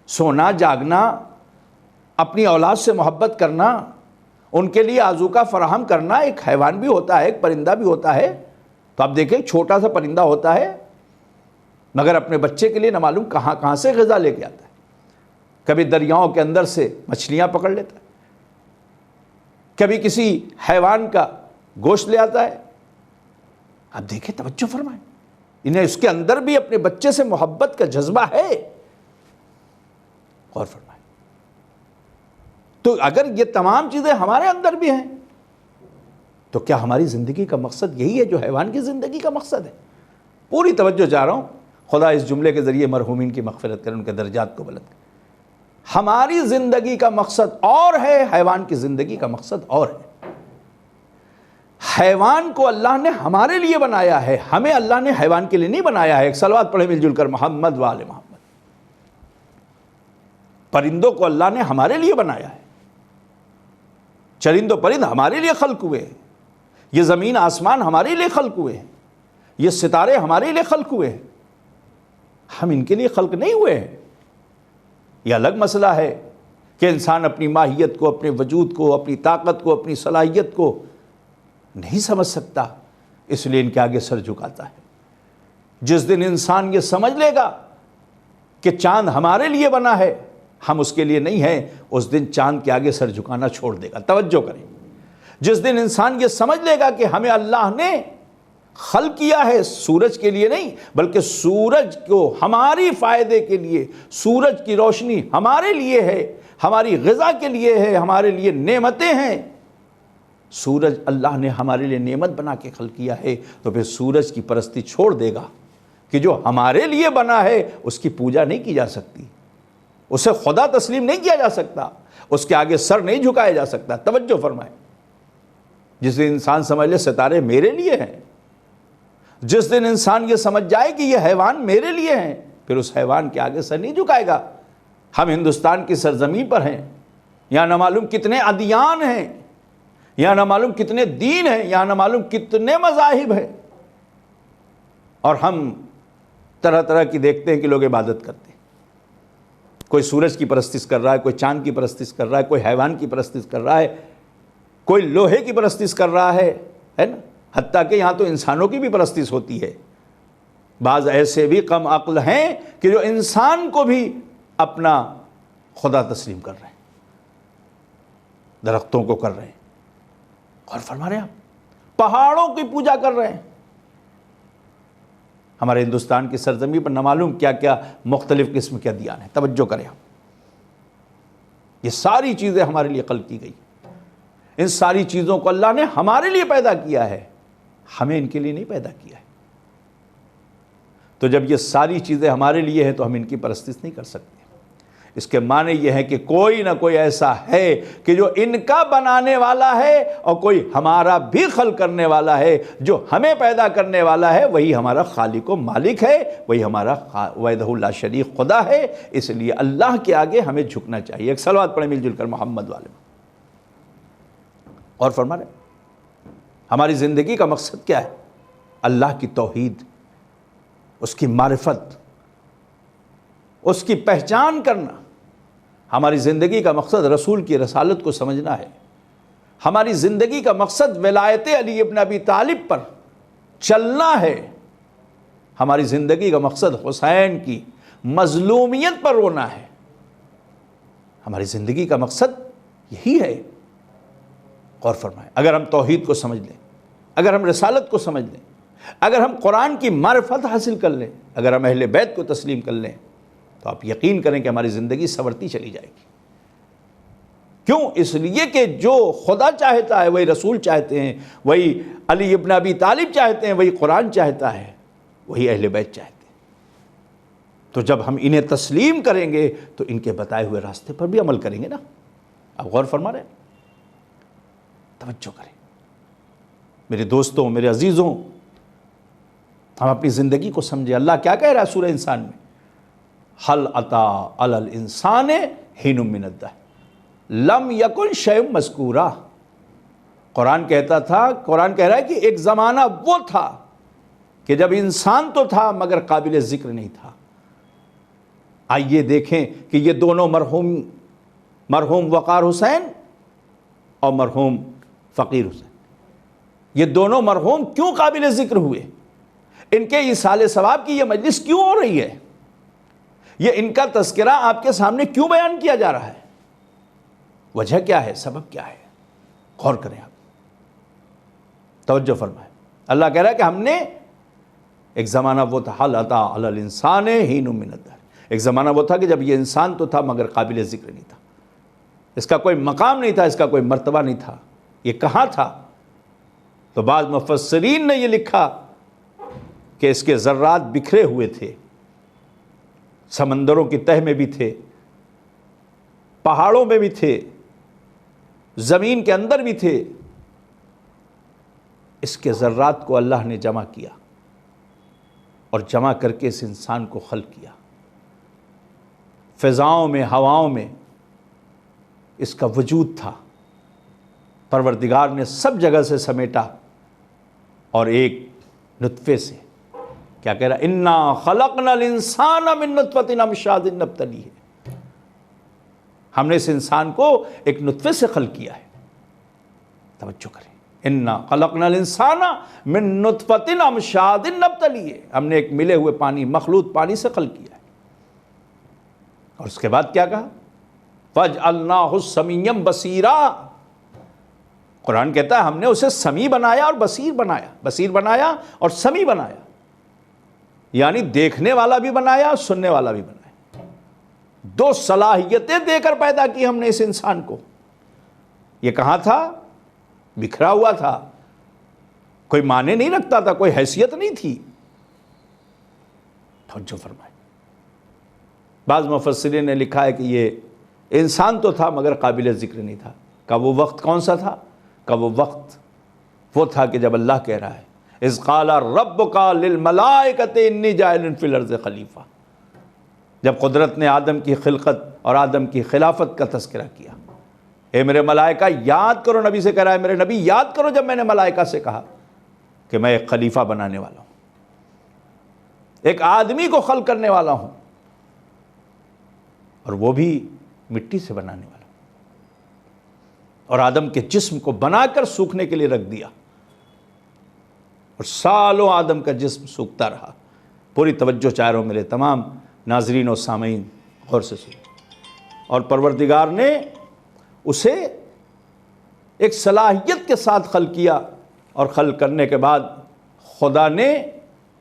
سونا، جاگنا، اپنی اولاد سے محبت کرنا، ان کے لیے آذوقہ فراہم کرنا ایک حیوان بھی ہوتا ہے، ایک پرندہ بھی ہوتا ہے۔ تو آپ دیکھیں چھوٹا سا پرندہ ہوتا ہے مگر اپنے بچے کے لیے نہ معلوم کہاں سے غذا لے کے آتا ہے۔ کبھی دریاؤں کے اندر سے مچھلیاں پکڑ لیتا ہے، کبھی کسی حیوان کا گوشت لے آتا ہے۔ اب دیکھیں، توجہ فرمائیں، انہیں اس کے اندر بھی اپنے بچے سے محبت کا جذبہ ہے۔ غور فرمائیں، تو اگر یہ تمام چیزیں ہمارے اندر بھی ہیں تو کیا ہماری زندگی کا مقصد یہی ہے جو حیوان کی زندگی کا مقصد ہے؟ پوری توجہ چاہ رہا ہوں، خدا اس جملے کے ذریعے مرحومین کی مغفرت کرے، ان کے درجات کو بلند کرے۔ ہماری زندگی کا مقصد اور ہے، حیوان کی زندگی کا مقصد اور ہے۔ حیوان کو اللہ نے ہمارے لیے بنایا ہے، ہمیں اللہ نے حیوان کے لیے نہیں بنایا ہے۔ ایک صلوات پڑھیں مل جل کر، محمد وآل محمد۔ پرندوں کو اللہ نے ہمارے لیے بنایا ہے، چرند و پرند ہمارے لیے خلق ہوئے ہیں، یہ زمین آسمان ہمارے لیے خلق ہوئے ہیں، یہ ستارے ہمارے لیے خلق ہوئے ہیں، ہم ان کے لیے خلق نہیں ہوئے ہیں۔ یہ الگ مسئلہ ہے کہ انسان اپنی ماہیت کو، اپنے وجود کو، اپنی طاقت کو، اپنی صلاحیت کو نہیں سمجھ سکتا، اس لیے ان کے آگے سر جھکاتا ہے۔ جس دن انسان یہ سمجھ لے گا کہ چاند ہمارے لیے بنا ہے، ہم اس کے لیے نہیں ہیں، اس دن چاند کے آگے سر جھکانا چھوڑ دے گا۔ توجہ کریں، جس دن انسان یہ سمجھ لے گا کہ ہمیں اللہ نے خلق کیا ہے سورج کے لیے نہیں، بلکہ سورج کو ہماری فائدے کے لیے، سورج کی روشنی ہمارے لیے ہے، ہماری غذا کے لیے ہے، ہمارے لیے نعمتیں ہیں، سورج اللہ نے ہمارے لیے نعمت بنا کے خلق کیا ہے، تو پھر سورج کی پرستی چھوڑ دے گا کہ جو ہمارے لیے بنا ہے اس کی پوجا نہیں کی جا سکتی، اسے خدا تسلیم نہیں کیا جا سکتا، اس کے آگے سر نہیں جھکایا جا سکتا۔ توجہ فرمائیں، جس دن انسان سمجھ لے ستارے میرے لیے ہیں، جس دن انسان یہ سمجھ جائے کہ یہ حیوان میرے لیے ہیں، پھر اس حیوان کے آگے سر نہیں جھکائے گا۔ ہم ہندوستان کی سرزمین پر ہیں، یہاں نہ معلوم کتنے ادیان ہیں، یہاں نہ معلوم کتنے دین ہیں، یہاں نہ معلوم کتنے مذاہب ہیں، اور ہم طرح طرح کی دیکھتے ہیں کہ لوگ عبادت کرتے ہیں۔ کوئی سورج کی پرستش کر رہا ہے، کوئی چاند کی پرستش کر رہا ہے، کوئی حیوان کی پرستش کر رہا ہے، کوئی لوہے کی پرستش کر رہا ہے نا، حتیٰ کہ یہاں تو انسانوں کی بھی پرستش ہوتی ہے۔ بعض ایسے بھی کم عقل ہیں کہ جو انسان کو بھی اپنا خدا تسلیم کر رہے ہیں، درختوں کو کر رہے ہیں، اور فرما رہے ہیں آپ پہاڑوں کی پوجا کر رہے ہیں۔ ہمارے ہندوستان کی سرزمین پر نہ معلوم کیا کیا مختلف قسم کے ادیان ہیں۔ توجہ کریں آپ، یہ ساری چیزیں ہمارے لیے خلق کی گئی۔ ان ساری چیزوں کو اللہ نے ہمارے لیے پیدا کیا ہے، ہمیں ان کے لیے نہیں پیدا کیا ہے۔ تو جب یہ ساری چیزیں ہمارے لیے ہیں تو ہم ان کی پرستش نہیں کر سکتے۔ اس کے معنی یہ ہے کہ کوئی نہ کوئی ایسا ہے کہ جو ان کا بنانے والا ہے، اور کوئی ہمارا بھی خلق کرنے والا ہے۔ جو ہمیں پیدا کرنے والا ہے وہی ہمارا خالق و مالک ہے، وہی ہمارا وحدہ لا شریک خدا ہے۔ اس لیے اللہ کے آگے ہمیں جھکنا چاہیے۔ ایک صلوات پڑھیں مل جل کر محمد والے۔ اور فرما رہے ہماری زندگی کا مقصد کیا ہے؟ اللہ کی توحید، اس کی معرفت، اس کی پہچان کرنا۔ ہماری زندگی کا مقصد رسول کی رسالت کو سمجھنا ہے۔ ہماری زندگی کا مقصد ولایت علی ابن ابی طالب پر چلنا ہے۔ ہماری زندگی کا مقصد حسین کی مظلومیت پر رونا ہے۔ ہماری زندگی کا مقصد یہی ہے۔ غور فرمائیں، اگر ہم توحید کو سمجھ لیں، اگر ہم رسالت کو سمجھ لیں، اگر ہم قرآن کی معرفت حاصل کر لیں، اگر ہم اہل بیت کو تسلیم کر لیں، تو آپ یقین کریں کہ ہماری زندگی سنورتی چلی جائے گی۔ کیوں؟ اس لیے کہ جو خدا چاہتا ہے وہی رسول چاہتے ہیں، وہی علی ابن ابی طالب چاہتے ہیں، وہی قرآن چاہتا ہے، وہی اہل بیت چاہتے ہیں۔ تو جب ہم انہیں تسلیم کریں گے تو ان کے بتائے ہوئے راستے پر بھی عمل کریں گے نا۔ آپ غور فرما رہے ہیں؟ توجہ کریں میرے دوستوں، میرے عزیزوں، ہم اپنی زندگی کو سمجھیں۔ اللہ کیا کہہ رہا ہے سورہ انسان میں؟ حل اتا علی الانسان حین من الدہر لم یکن شیء مذکورا۔ قرآن کہتا تھا، قرآن کہہ رہا ہے کہ ایک زمانہ وہ تھا کہ جب انسان تو تھا مگر قابل ذکر نہیں تھا۔ آئیے دیکھیں کہ یہ دونوں مرحوم وقار حسین اور مرحوم فقیر حسین، یہ دونوں مرحوم کیوں قابل ذکر ہوئے؟ ان کے ایصال ثواب کی یہ مجلس کیوں ہو رہی ہے؟ یہ ان کا تذکرہ آپ کے سامنے کیوں بیان کیا جا رہا ہے؟ وجہ کیا ہے؟ سبب کیا ہے؟ غور کریں آپ، توجہ فرمائیں۔ اللہ کہہ رہا ہے کہ ہم نے ایک زمانہ وہ تھا، حل اتا علی الانسان حین من الدہر، ایک زمانہ وہ تھا کہ جب یہ انسان تو تھا مگر قابل ذکر نہیں تھا، اس کا کوئی مقام نہیں تھا، اس کا کوئی مرتبہ نہیں تھا۔ یہ کہاں تھا؟ تو بعض مفسرین نے یہ لکھا کہ اس کے ذرات بکھرے ہوئے تھے، سمندروں کی تہ میں بھی تھے، پہاڑوں میں بھی تھے، زمین کے اندر بھی تھے۔ اس کے ذرات کو اللہ نے جمع کیا اور جمع کر کے اس انسان کو خلق کیا۔ فضاؤں میں، ہواؤں میں اس کا وجود تھا، پروردگار نے سب جگہ سے سمیٹا اور ایک نطفے سے، کیا کہہ رہا ہے؟ انا خلقنا الانسان من نطفۃ امشاج نبتلیہ، ہم نے اس انسان کو ایک نطفے سے خلق کیا ہے۔ توجہ کریں، انا خلقنا الانسان من نطفۃ امشاج نبتلیہ، ہم نے ایک ملے ہوئے پانی، مخلوط پانی سے خلق کیا ہے۔ اور اس کے بعد کیا کہا؟ فَجْعَلْنَاهُ سَمِيًّا بَصِيرًا، قرآن کہتا ہے ہم نے اسے سمیع بنایا اور بصیر بنایا، بصیر بنایا اور سمیع بنایا، یعنی دیکھنے والا بھی بنایا، سننے والا بھی بنایا۔ دو صلاحیتیں دے کر پیدا کی ہم نے اس انسان کو۔ یہ کہاں تھا؟ بکھرا ہوا تھا، کوئی معنی نہیں رکھتا تھا، کوئی حیثیت نہیں تھی۔ توجہ فرمائے، بعض مفسرین نے لکھا ہے کہ یہ انسان تو تھا مگر قابل ذکر نہیں تھا۔ کا وہ وقت کون سا تھا؟ کا وہ وقت وہ تھا کہ جب اللہ کہہ رہا ہے اذ قال ربک للملائکۃ انی جاعل فی الارض خلیفہ، جب قدرت نے آدم کی خلقت اور آدم کی خلافت کا تذکرہ کیا۔ اے میرے ملائکہ یاد کرو، نبی سے کہہ رہا ہے میرے نبی یاد کرو جب میں نے ملائکہ سے کہا کہ میں ایک خلیفہ بنانے والا ہوں، ایک آدمی کو خلق کرنے والا ہوں، اور وہ بھی مٹی سے بنانے والا، اور آدم کے جسم کو بنا کر سوکھنے کے لیے رکھ دیا، اور سالوں آدم کا جسم سوکھتا رہا۔ پوری توجہ چاہ رہا ہوں میرے تمام ناظرین و سامعین، غور سے سنیں۔ اور پروردگار نے اسے ایک صلاحیت کے ساتھ خلق کیا، اور خلق کرنے کے بعد خدا نے،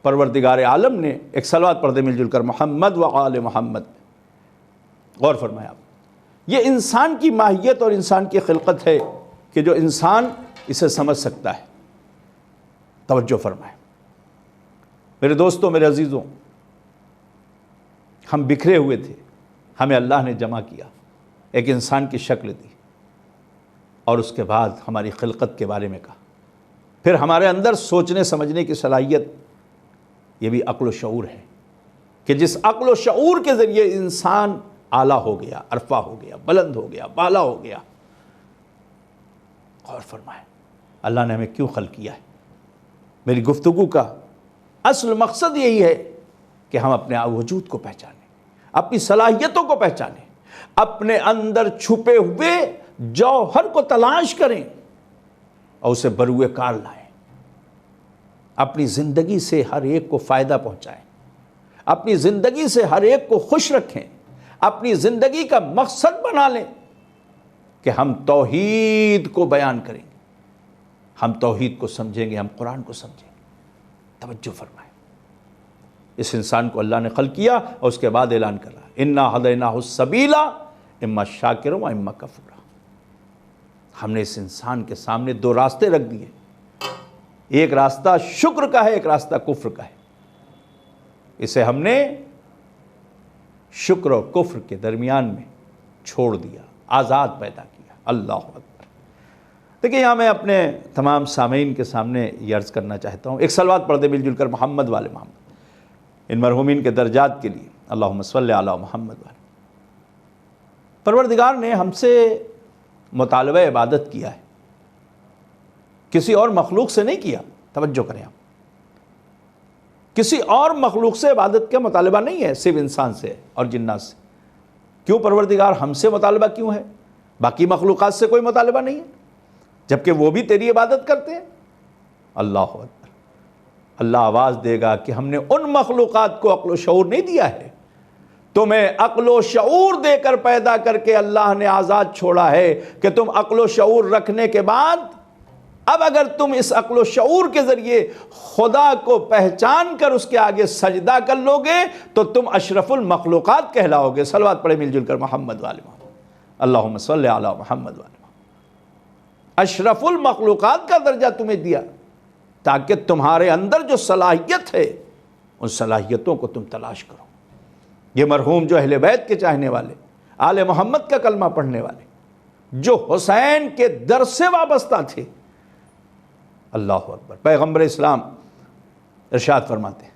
پروردگار عالم نے، ایک صلوات پڑھ دے مل جل کر محمد و آل محمد۔ غور فرمائیں آپ، یہ انسان کی ماہیت اور انسان کی خلقت ہے کہ جو انسان اسے سمجھ سکتا ہے۔ توجہ فرمائیں میرے دوستوں، میرے عزیزوں، ہم بکھرے ہوئے تھے، ہمیں اللہ نے جمع کیا، ایک انسان کی شکل دی، اور اس کے بعد ہماری خلقت کے بارے میں کہا، پھر ہمارے اندر سوچنے سمجھنے کی صلاحیت، یہ بھی عقل و شعور ہے کہ جس عقل و شعور کے ذریعے انسان اعلیٰ ہو گیا، عرفہ ہو گیا، بلند ہو گیا، بالا ہو گیا۔ غور فرمائیں اللہ نے ہمیں کیوں خلق کیا ہے۔ میری گفتگو کا اصل مقصد یہی ہے کہ ہم اپنے وجود کو پہچانیں، اپنی صلاحیتوں کو پہچانیں، اپنے اندر چھپے ہوئے جوہر کو تلاش کریں اور اسے بروئے کار لائیں، اپنی زندگی سے ہر ایک کو فائدہ پہنچائیں، اپنی زندگی سے ہر ایک کو خوش رکھیں، اپنی زندگی کا مقصد بنا لیں کہ ہم توحید کو بیان کریں گے، ہم توحید کو سمجھیں گے، ہم قرآن کو سمجھیں گے۔ توجہ فرمائیں، اس انسان کو اللہ نے خلق کیا اور اس کے بعد اعلان کر رہا انا ہدیناہ السبیل اما شاکرا و اما کفورا۔ ہم نے اس انسان کے سامنے دو راستے رکھ دیے، ایک راستہ شکر کا ہے، ایک راستہ کفر کا ہے۔ اسے ہم نے شکر اور کفر کے درمیان میں چھوڑ دیا، آزاد پیدا کیا۔ اللہ اکبر۔ دیکھیں یہاں میں اپنے تمام سامعین کے سامنے یہ عرض کرنا چاہتا ہوں، ایک صلوات پڑھ دیں مل جل کر محمد والے محمد، ان مرحومین کے درجات کے لیے، اللہم صلی علی محمد والے۔ پروردگار نے ہم سے مطالبہ عبادت کیا ہے، کسی اور مخلوق سے نہیں کیا۔ توجہ کریں آپ، کسی اور مخلوق سے عبادت کا مطالبہ نہیں ہے، صرف انسان سے اور جنات سے۔ کیوں پروردگار ہم سے مطالبہ کیوں ہے؟ باقی مخلوقات سے کوئی مطالبہ نہیں ہے، جبکہ وہ بھی تیری عبادت کرتے ہیں۔ اللہ اکبر۔ اللہ آواز دے گا کہ ہم نے ان مخلوقات کو عقل و شعور نہیں دیا ہے، تمہیں عقل و شعور دے کر پیدا کر کے اللہ نے آزاد چھوڑا ہے کہ تم عقل و شعور رکھنے کے بعد اب اگر تم اس عقل و شعور کے ذریعے خدا کو پہچان کر اس کے آگے سجدہ کر لو گے تو تم اشرف المخلوقات کہلاؤ گے۔ صلوات پڑھے مل جل کر محمد والے محمد، اللہم صلی علی محمد والے محمد۔ اشرف المخلوقات کا درجہ تمہیں دیا تاکہ تمہارے اندر جو صلاحیت ہے ان صلاحیتوں کو تم تلاش کرو۔ یہ مرحوم جو اہل بیت کے چاہنے والے، آل محمد کا کلمہ پڑھنے والے، جو حسین کے در سے وابستہ تھے، اللہ اکبر، پیغمبر اسلام ارشاد فرماتے ہیں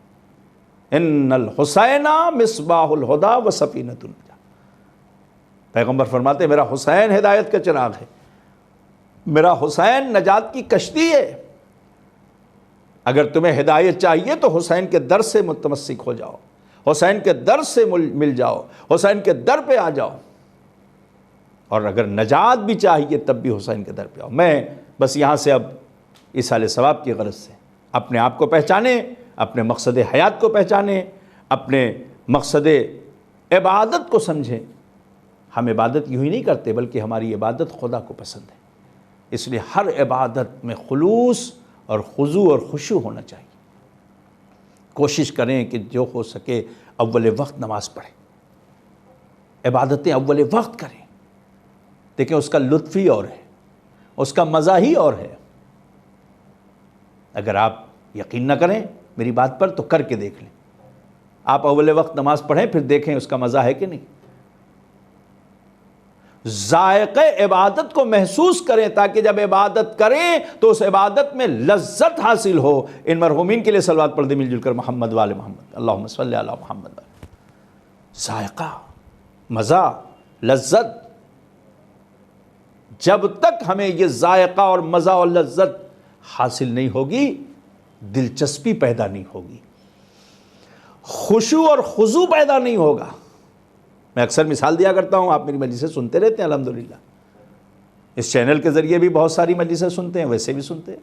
ان الحسین مصباح الہدی و سفینۃ النجاۃ۔ پیغمبر فرماتے ہیں میرا حسین ہدایت کا چراغ ہے، میرا حسین نجات کی کشتی ہے۔ اگر تمہیں ہدایت چاہیے تو حسین کے در سے متمسک ہو جاؤ، حسین کے در سے مل جاؤ، حسین کے در پہ آ جاؤ، اور اگر نجات بھی چاہیے تب بھی حسین کے در پہ آؤ۔ میں بس یہاں سے اب ایصال ثواب کی غرض سے اپنے آپ کو پہچانیں، اپنے مقصد حیات کو پہچانیں، اپنے مقصد عبادت کو سمجھیں۔ ہم عبادت یوں ہی نہیں کرتے بلکہ ہماری عبادت خدا کو پسند ہے، اس لیے ہر عبادت میں خلوص اور خضوع اور خشوع ہونا چاہیے۔ کوشش کریں کہ جو ہو سکے اول وقت نماز پڑھیں، عبادتیں اول وقت کریں۔ دیکھیں اس کا لطف ہی اور ہے، اس کا مزہ ہی اور ہے۔ اگر آپ یقین نہ کریں میری بات پر تو کر کے دیکھ لیں، آپ اول وقت نماز پڑھیں پھر دیکھیں اس کا مزہ ہے کہ نہیں۔ ذائقہ عبادت کو محسوس کریں تاکہ جب عبادت کریں تو اس عبادت میں لذت حاصل ہو۔ ان مرحومین کے لیے صلوات پڑھ دیں مل جل کر محمد والے محمد، اللہم صلی علی محمد۔ ذائقہ، مزہ، لذت، جب تک ہمیں یہ ذائقہ اور مزہ اور لذت حاصل نہیں ہوگی دلچسپی پیدا نہیں ہوگی، خشوع اور خضوع پیدا نہیں ہوگا۔ میں اکثر مثال دیا کرتا ہوں، آپ میری مجلسیں سنتے رہتے ہیں الحمدللہ، اس چینل کے ذریعے بھی بہت ساری مجلسیں سنتے ہیں، ویسے بھی سنتے ہیں۔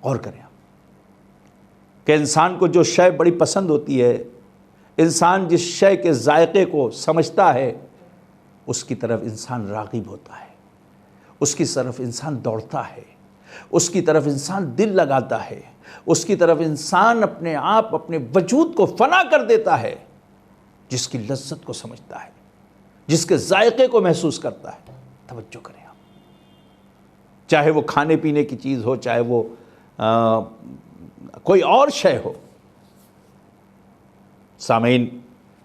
غور کریں آپ کہ انسان کو جو شے بڑی پسند ہوتی ہے، انسان جس شے کے ذائقے کو سمجھتا ہے اس کی طرف انسان راغب ہوتا ہے، اس کی طرف انسان دوڑتا ہے، اس کی طرف انسان دل لگاتا ہے، اس کی طرف انسان اپنے آپ اپنے وجود کو فنا کر دیتا ہے، جس کی لذت کو سمجھتا ہے، جس کے ذائقے کو محسوس کرتا ہے۔ توجہ کریں آپ، چاہے وہ کھانے پینے کی چیز ہو، چاہے وہ کوئی اور شے ہو۔ سامعین،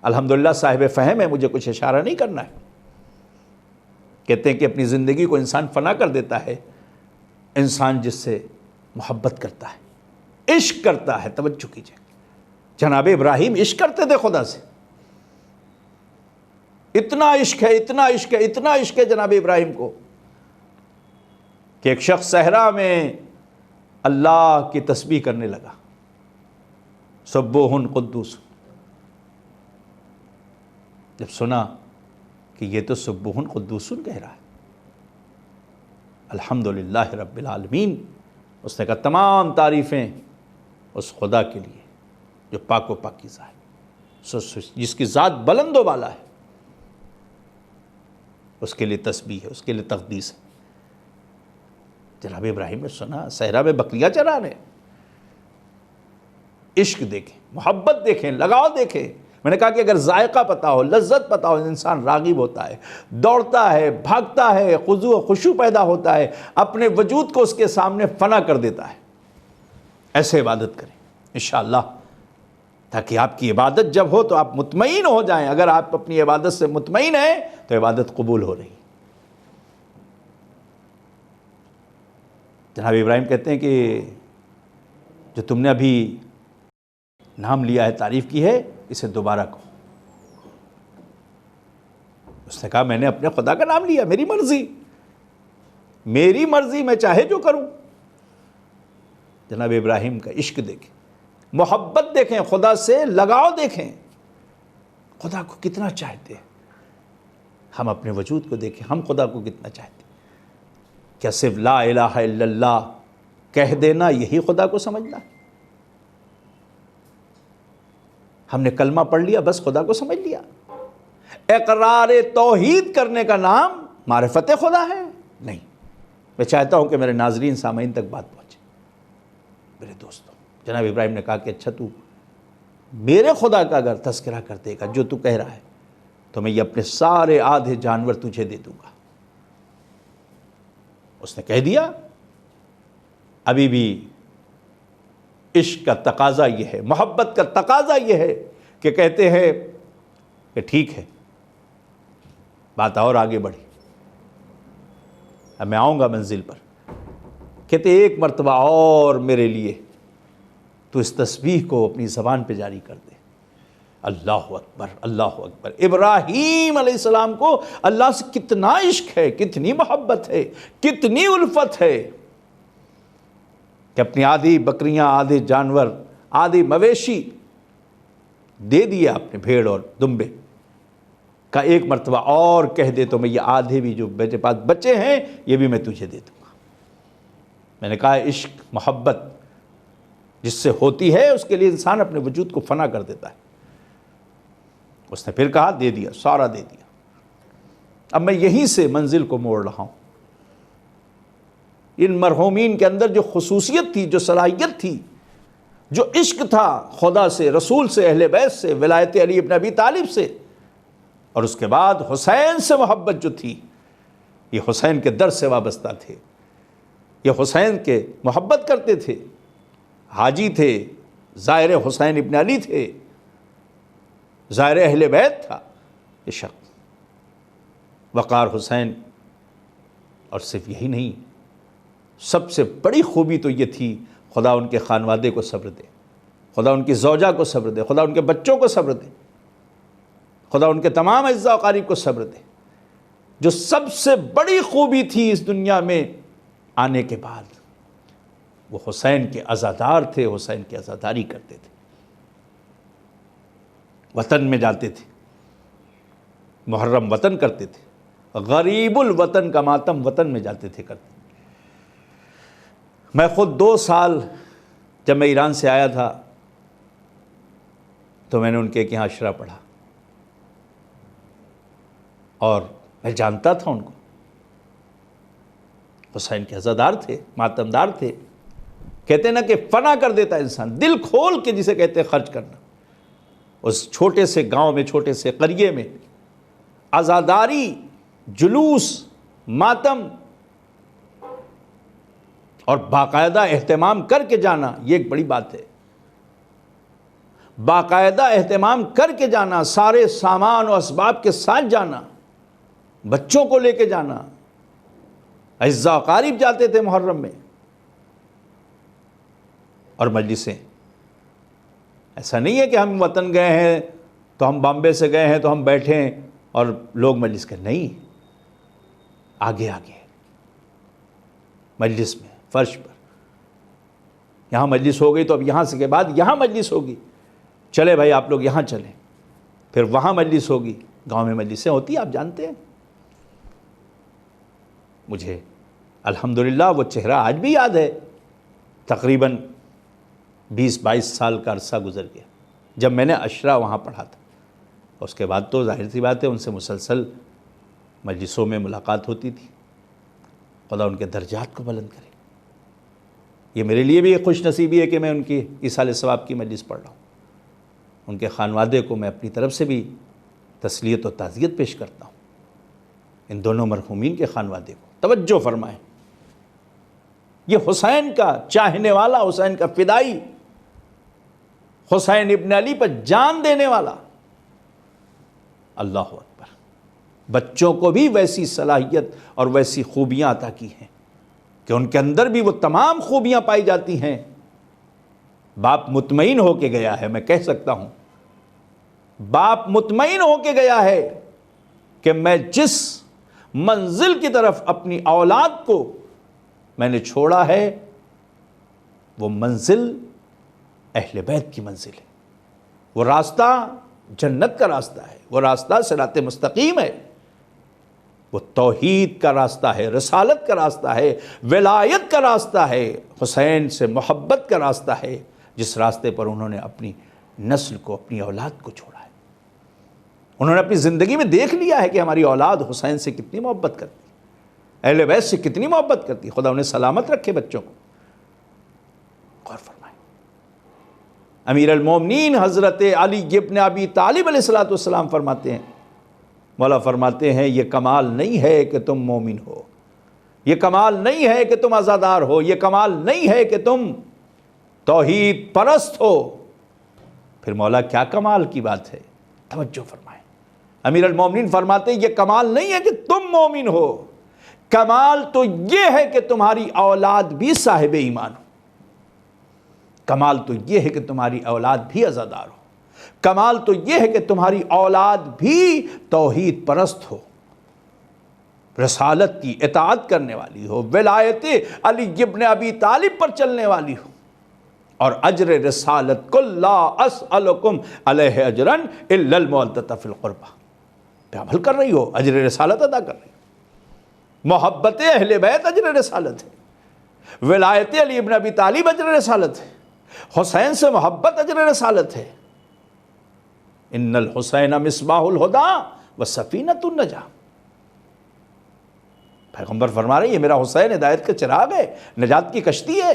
الحمدللہ صاحب فہم ہے، مجھے کچھ اشارہ نہیں کرنا ہے۔ کہتے ہیں کہ اپنی زندگی کو انسان فنا کر دیتا ہے انسان جس سے محبت کرتا ہے، عشق کرتا ہے۔ توجہ کیجئے، جناب ابراہیم عشق کرتے تھے خدا سے، اتنا عشق ہے، اتنا عشق ہے، اتنا عشق ہے جناب ابراہیم کو کہ ایک شخص صحرا میں اللہ کی تسبیح کرنے لگا، سبوح قدوس۔ جب سنا کہ یہ تو سبوح قدوس کہہ رہا ہے، الحمدللہ رب العالمین، اس نے کہا تمام تعریفیں اس خدا کے لیے جو پاک و پاکیزہ ہے، جس کی ذات بلند و بالا ہے، اس کے لیے تسبیح ہے، اس کے لیے تقدیس ہے۔ جناب ابراہیم نے سنا صحرا میں بکریاں چرا رہے، عشق دیکھیں، محبت دیکھیں، لگاؤ دیکھیں۔ میں نے کہا کہ اگر ذائقہ پتا ہو، لذت پتا ہو، انسان راغب ہوتا ہے، دوڑتا ہے، بھاگتا ہے، خضوع و خشوع پیدا ہوتا ہے، اپنے وجود کو اس کے سامنے فنا کر دیتا ہے۔ ایسے عبادت کریں انشاءاللہ، تاکہ آپ کی عبادت جب ہو تو آپ مطمئن ہو جائیں۔ اگر آپ اپنی عبادت سے مطمئن ہیں تو عبادت قبول ہو رہی۔ جناب ابراہیم کہتے ہیں کہ جو تم نے ابھی نام لیا ہے، تعریف کی ہے، اسے دوبارہ کہو۔ اس نے کہا میں نے اپنے خدا کا نام لیا، میری مرضی، میری مرضی، میں چاہے جو کروں۔ جناب ابراہیم کا عشق دیکھیں، محبت دیکھیں، خدا سے لگاؤ دیکھیں، خدا کو کتنا چاہتے ہیں۔ ہم اپنے وجود کو دیکھیں، ہم خدا کو کتنا چاہتے ہیں۔ کیا صرف لا الہ الا اللہ کہہ دینا یہی خدا کو سمجھنا؟ ہم نے کلمہ پڑھ لیا بس خدا کو سمجھ لیا؟ اقرار توحید کرنے کا نام معرفت خدا ہے؟ نہیں۔ میں چاہتا ہوں کہ میرے ناظرین سامعین تک بات پہنچے۔ میرے دوستوں، جناب ابراہیم نے کہا کہ اچھا تو میرے خدا کا اگر تذکرہ کر دے گا جو تو کہہ رہا ہے تو میں یہ اپنے سارے آدھے جانور تجھے دے دوں گا۔ اس نے کہہ دیا۔ ابھی بھی عشق کا تقاضا یہ ہے، محبت کا تقاضا یہ ہے کہ کہتے ہیں کہ ٹھیک ہے، بات اور آگے بڑھی، اب میں آؤں گا منزل پر۔ کہتے ایک مرتبہ اور میرے لیے تو اس تسبیح کو اپنی زبان پہ جاری کر دے۔ اللہ اکبر، اللہ اکبر۔ ابراہیم علیہ السلام کو اللہ سے کتنا عشق ہے، کتنی محبت ہے، کتنی الفت ہے کہ اپنی آدھی بکریاں، آدھے جانور، آدھی مویشی دے دیا اپنے بھیڑ اور دمبے کا، ایک مرتبہ اور کہہ دے تو میں یہ آدھے بھی جو میرے پاس بچے ہیں یہ بھی میں تجھے دے دوں گا۔ میں نے کہا عشق، محبت جس سے ہوتی ہے اس کے لیے انسان اپنے وجود کو فنا کر دیتا ہے۔ اس نے پھر کہا دے دیا، سارا دے دیا۔ اب میں یہیں سے منزل کو موڑ رہا ہوں۔ ان مرحومین کے اندر جو خصوصیت تھی، جو صلاحیت تھی، جو عشق تھا خدا سے، رسول سے، اہل بیت سے، ولایت علی ابن ابی طالب سے، اور اس کے بعد حسین سے محبت جو تھی، یہ حسین کے در سے وابستہ تھے، یہ حسین کے محبت کرتے تھے، حاجی تھے، زائر حسین ابن علی تھے، زائر اہل بیت تھا یہ شخص، وقار حسین۔ اور صرف یہی نہیں، سب سے بڑی خوبی تو یہ تھی خدا ان کے خانوادے کو صبر دے، خدا ان کی زوجہ کو صبر دے، خدا ان کے بچوں کو صبر دے، خدا ان کے تمام اعزاء و اقارب کو صبر دے۔ جو سب سے بڑی خوبی تھی اس دنیا میں آنے کے بعد، وہ حسین کے عزادار تھے، حسین کی عزاداری کرتے تھے، وطن میں جاتے تھے، محرم وطن کرتے تھے، غریب الوطن کا ماتم وطن میں جاتے تھے کرتے تھے۔ میں خود 2 سال جب میں ایران سے آیا تھا تو میں نے ان کے ایک یہاں عشرہ پڑھا، اور میں جانتا تھا ان کو، حسین کے عزادار تھے، ماتمدار تھے۔ کہتے ہیں نا کہ فنا کر دیتا ہے انسان، دل کھول کے جسے کہتے ہیں خرچ کرنا۔ اس چھوٹے سے گاؤں میں، چھوٹے سے قریے میں عزاداری، جلوس، ماتم، اور باقاعدہ اہتمام کر کے جانا، یہ ایک بڑی بات ہے۔ باقاعدہ اہتمام کر کے جانا، سارے سامان و اسباب کے ساتھ جانا، بچوں کو لے کے جانا۔ اعزاء و اقارب جاتے تھے محرم میں، اور مجلسیں، ایسا نہیں ہے کہ ہم وطن گئے ہیں تو ہم بامبے سے گئے ہیں تو ہم بیٹھے ہیں اور لوگ مجلس کریں، نہیں، آگے آگے مجلس میں، فرش پر، یہاں مجلس ہو گئی تو اب یہاں سے کے بعد یہاں مجلس ہوگی، چلے بھائی آپ لوگ یہاں چلیں، پھر وہاں مجلس ہوگی۔ گاؤں میں مجلسیں ہوتی ہیں، آپ جانتے ہیں۔ مجھے الحمدللہ وہ چہرہ آج بھی یاد ہے، تقریباً 20-22 سال کا عرصہ گزر گیا جب میں نے عشرہ وہاں پڑھا تھا۔ اس کے بعد تو ظاہر سی بات ہے ان سے مسلسل مجلسوں میں ملاقات ہوتی تھی۔ خدا ان کے درجات کو بلند کرے۔ یہ میرے لیے بھی ایک خوش نصیبی ہے کہ میں ان کی ایصال ثواب کی مجلس پڑھ رہا ہوں۔ ان کے خانوادے کو میں اپنی طرف سے بھی تسلیت و تعزیت پیش کرتا ہوں، ان دونوں مرحومین کے خانوادے کو۔ توجہ فرمائیں، یہ حسین کا چاہنے والا، حسین کا فدائی، حسین ابن علی پر جان دینے والا، اللہ اکبر، بچوں کو بھی ویسی صلاحیت اور ویسی خوبیاں عطا کی ہیں کہ ان کے اندر بھی وہ تمام خوبیاں پائی جاتی ہیں۔ باپ مطمئن ہو کے گیا ہے، میں کہہ سکتا ہوں، باپ مطمئن ہو کے گیا ہے کہ میں جس منزل کی طرف اپنی اولاد کو میں نے چھوڑا ہے وہ منزل اہل بیت کی منزل ہے، وہ راستہ جنت کا راستہ ہے، وہ راستہ صراط مستقیم ہے، وہ توحید کا راستہ ہے، رسالت کا راستہ ہے، ولایت کا راستہ ہے، حسین سے محبت کا راستہ ہے، جس راستے پر انہوں نے اپنی نسل کو، اپنی اولاد کو چھوڑا ہے۔ انہوں نے اپنی زندگی میں دیکھ لیا ہے کہ ہماری اولاد حسین سے کتنی محبت کرتی، اہل بیت سے کتنی محبت کرتی۔ خدا انہیں سلامت رکھے بچوں کو۔ غور فرمائیں، امیر المومنین حضرت علی ابن ابی طالب علیہ السلام فرماتے ہیں، مولا فرماتے ہیں، یہ کمال نہیں ہے کہ تم مومن ہو، یہ کمال نہیں ہے کہ تم عزادار ہو، یہ کمال نہیں ہے کہ تم توحید پرست ہو۔ پھر مولا کیا کمال کی بات ہے؟ توجہ فرمائیں، امیر المومنین فرماتے ہیں، یہ کمال نہیں ہے کہ تم مومن ہو، کمال تو یہ ہے کہ تمہاری اولاد بھی صاحب ایمان ہو، کمال تو یہ ہے کہ تمہاری اولاد بھی عزادار ہو، کمال تو یہ ہے کہ تمہاری اولاد بھی توحید پرست ہو، رسالت کی اطاعت کرنے والی ہو، ولایت علی ابن ابی طالب پر چلنے والی ہو، اور اجر رسالت قل لا اسألکم علیہ اجرا الا المودۃ فی القربہ پہ عمل کر رہی ہو، اجر رسالت ادا کر رہی ہو۔ محبت اہل بیت اجر رسالت ہے، ولایت علی ابن ابی طالب اجر رسالت ہے، حسین سے محبت اجر رسالت ہے۔ ان الحسین مصباح الہدی وسفینۃ النجاہ، پیغمبر فرما رہے ہیں، یہ میرا حسین ہدایت کا چراغ ہے، نجات کی کشتی ہے۔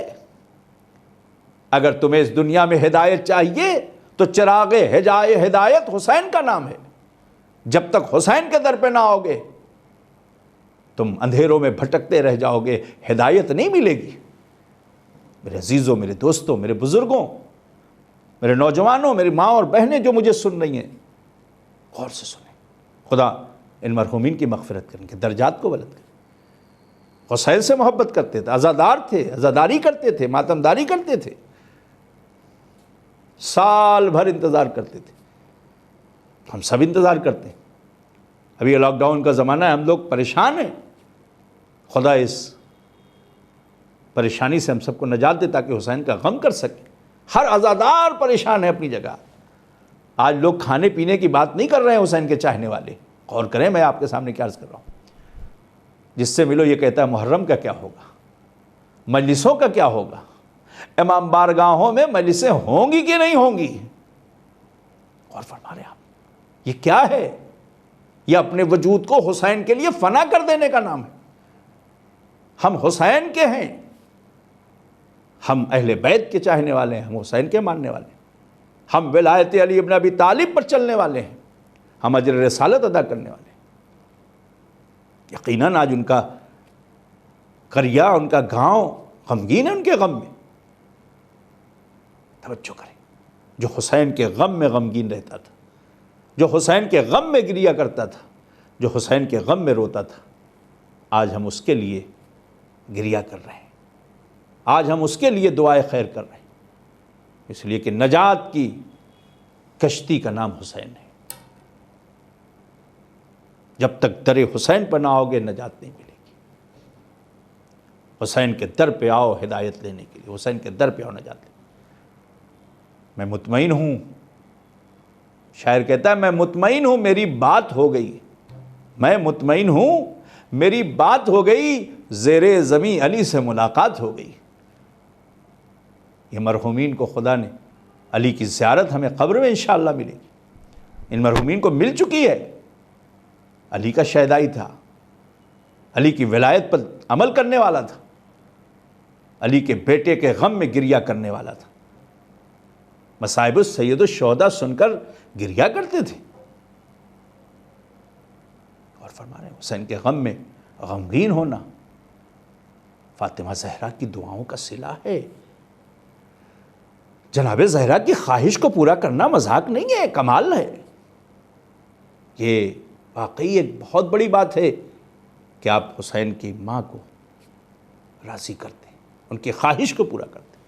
اگر تمہیں اس دنیا میں ہدایت چاہیے تو چراغ ہدایت حسین کا نام ہے۔ جب تک حسین کے در پہ نہ آؤگے تم اندھیروں میں بھٹکتے رہ جاؤ گے، ہدایت نہیں ملے گی۔ میرے عزیزوں، میرے دوستوں، میرے بزرگوں، میرے نوجوانوں، میری ماں اور بہنیں جو مجھے سن رہی ہیں، غور سے سنیں۔ خدا ان مرحومین کی مغفرت کریں، کہ درجات کو بلند کریں۔ حسین سے محبت کرتے تھے، عزادار تھے، عزاداری کرتے تھے، ماتمداری کرتے تھے، سال بھر انتظار کرتے تھے۔ ہم سب انتظار کرتے ہیں، ابھی یہ لاک ڈاؤن کا زمانہ ہے، ہم لوگ پریشان ہیں۔ خدا اس پریشانی سے ہم سب کو نجات دے تاکہ حسین کا غم کر سکے۔ ہر عزادار پریشان ہے اپنی جگہ۔ آج لوگ کھانے پینے کی بات نہیں کر رہے ہیں حسین کے چاہنے والے، غور کریں، میں آپ کے سامنے کیا عرض کر رہا ہوں۔ جس سے ملو یہ کہتا ہے محرم کا کیا ہوگا، مجلسوں کا کیا ہوگا، امام بارگاہوں میں مجلسیں ہوں گی کہ نہیں ہوں گی۔ غور فرما رہے ہیں آپ، یہ کیا ہے؟ یہ اپنے وجود کو حسین کے لیے فنا کر دینے کا نام ہے۔ ہم حسین کے ہیں، ہم اہل بیت کے چاہنے والے ہیں، ہم حسین کے ماننے والے ہیں، ہم ولایت علی ابن ابی طالب پر چلنے والے ہیں، ہم اجر رسالت ادا کرنے والے ہیں۔ یقیناً آج ان کا قریہ، ان کا گاؤں غمگین ہے ان کے غم میں. توجہ کریں، جو حسین کے غم میں غمگین رہتا تھا، جو حسین کے غم میں گریا کرتا تھا، جو حسین کے غم میں روتا تھا، آج ہم اس کے لیے گریا کر رہے ہیں، آج ہم اس کے لیے دعائے خیر کر رہے ہیں، اس لیے کہ نجات کی کشتی کا نام حسین ہے. جب تک در حسین پر نہ آؤ گے نجات نہیں ملے گی. حسین کے در پہ آؤ ہدایت لینے کے لیے، حسین کے در پہ آؤ نجات لینے. میں مطمئن ہوں، شاعر کہتا ہے میں مطمئن ہوں میری بات ہو گئی، میں مطمئن ہوں میری بات ہو گئی، زیر زمیں علی سے ملاقات ہو گئی. یہ مرحومین کو خدا نے، علی کی زیارت ہمیں قبر میں انشاءاللہ ملے گی. ان مرحومین کو مل چکی ہے. علی کا شہدائی تھا، علی کی ولایت پر عمل کرنے والا تھا، علی کے بیٹے کے غم میں گریا کرنے والا تھا. مصائب السید الشہداء سن کر گریا کرتے تھے. اور فرما رہے ہیں حسین کے غم میں غمگین ہونا فاطمہ زہرا کی دعاؤں کا صلہ ہے. جناب زہرا کی خواہش کو پورا کرنا مذاق نہیں ہے، کمال ہے. یہ واقعی ایک بہت بڑی بات ہے کہ آپ حسین کی ماں کو راضی کرتے ہیں، ان کی خواہش کو پورا کرتے ہیں.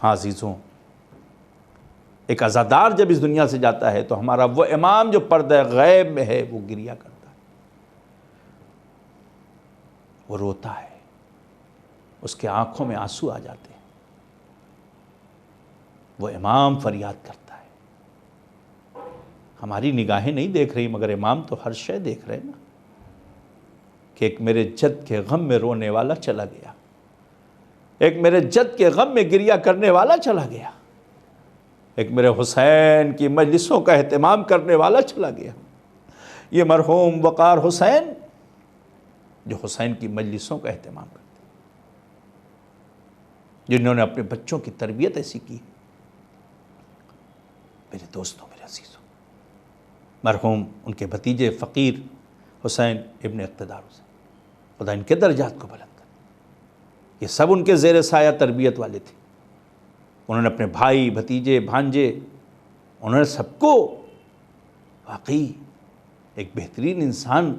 ہاں عزیزوں، ایک عزادار جب اس دنیا سے جاتا ہے تو ہمارا وہ امام جو پردہ غیب میں ہے وہ گریا کرتا ہے، وہ روتا ہے، اس کے آنکھوں میں آنسو آ جاتے ہیں، وہ امام فریاد کرتا ہے. ہماری نگاہیں نہیں دیکھ رہی مگر امام تو ہر شے دیکھ رہے ہیں نا، کہ ایک میرے جد کے غم میں رونے والا چلا گیا، ایک میرے جد کے غم میں گریا کرنے والا چلا گیا، ایک میرے حسین کی مجلسوں کا اہتمام کرنے والا چلا گیا. یہ مرحوم وقار حسین جو حسین کی مجلسوں کا اہتمام کرتے، جنہوں نے اپنے بچوں کی تربیت ایسی کی. میرے دوستوں، میرے عزیزوں، مرحوم ان کے بھتیجے فقیر حسین ابن اقتدار حسین، خدا ان کے درجات کو بلند کرے. یہ سب ان کے زیر سایہ تربیت والے تھے. انہوں نے اپنے بھائی، بھتیجے، بھانجے، انہوں نے سب کو، واقعی ایک بہترین انسان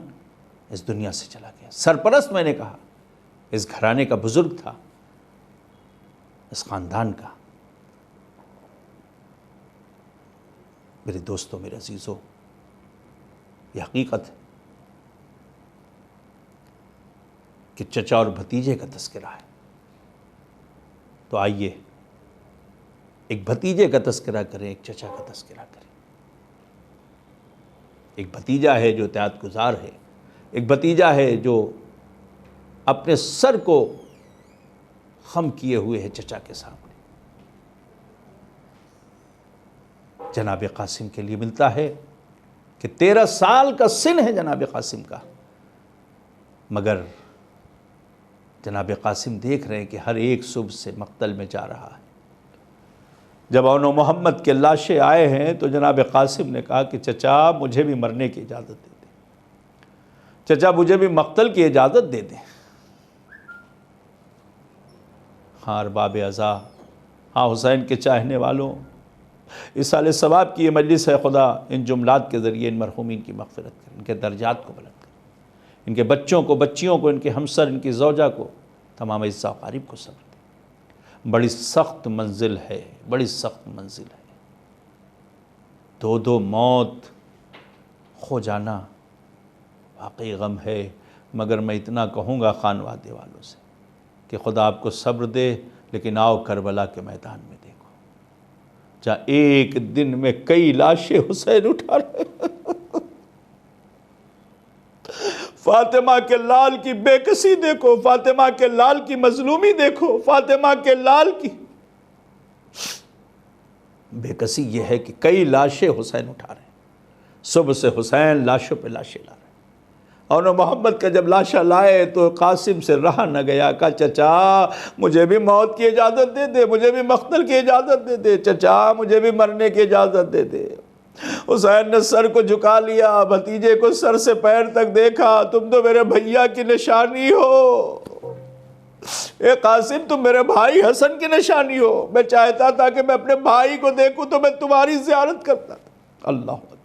اس دنیا سے چلا گیا. سرپرست میں نے کہا اس گھرانے کا بزرگ تھا، اس خاندان کا. میرے دوستوں، میرے عزیزوں، یہ حقیقت ہے کہ چچا اور بھتیجے کا تذکرہ ہے. تو آئیے ایک بھتیجے کا تذکرہ کریں، ایک چچا کا تذکرہ کریں. ایک بھتیجا ہے جو اطاعت گزار ہے، ایک بھتیجا ہے جو اپنے سر کو خم کیے ہوئے ہے چچا کے سامنے. جناب قاسم کے لیے ملتا ہے کہ 13 سال کا سن ہے جناب قاسم کا، مگر جناب قاسم دیکھ رہے ہیں کہ ہر ایک صبح سے مقتل میں جا رہا ہے. جب اون و محمد کے لاشیں آئے ہیں تو جناب قاسم نے کہا کہ چچا مجھے بھی مرنے کی اجازت دے دیں، چچا مجھے بھی مقتل کی اجازت دے دیں. ہاں ارباب عزا، ہاں حسین کے چاہنے والوں، اس سال ثواب کی یہ مجلس ہے. خدا ان جملات کے ذریعے ان مرحومین کی مغفرت کرے، ان کے درجات کو بلند کرے، ان کے بچوں کو، بچیوں کو، ان کے ہمسر، ان کی زوجہ کو، تمام عزیز و اقارب کو صبر دے. بڑی سخت منزل ہے، بڑی سخت منزل ہے. دو موت کھو جانا واقعی غم ہے. مگر میں اتنا کہوں گا خانوادے والوں سے کہ خدا آپ کو صبر دے، لیکن آؤ کربلا کے میدان میں دیکھو جہاں ایک دن میں کئی لاشیں حسین اٹھا رہے. فاطمہ کے لال کی بے کسی دیکھو، فاطمہ کے لال کی مظلومی دیکھو، فاطمہ کے لال کی بے کسی یہ ہے کہ کئی لاشیں حسین اٹھا رہے ہیں. صبح سے حسین لاشوں پہ لاشیں لا رہے ہیں. اور محمد کا جب لاشا لائے تو قاسم سے رہا نہ گیا. کہا چچا مجھے بھی موت کی اجازت دے دے، مجھے بھی مقتل کی اجازت دے دے، چچا مجھے بھی مرنے کی اجازت دے دے. حسین نے سر کو جھکا لیا، بھتیجے کو سر سے پیر تک دیکھا. تم تو میرے بھیا کی نشانی ہو، اے قاسم تم میرے بھائی حسن کی نشانی ہو، میں چاہتا تھا کہ میں اپنے بھائی کو دیکھوں تو میں تمہاری زیارت کرتا تھا۔ اللہ اکبر،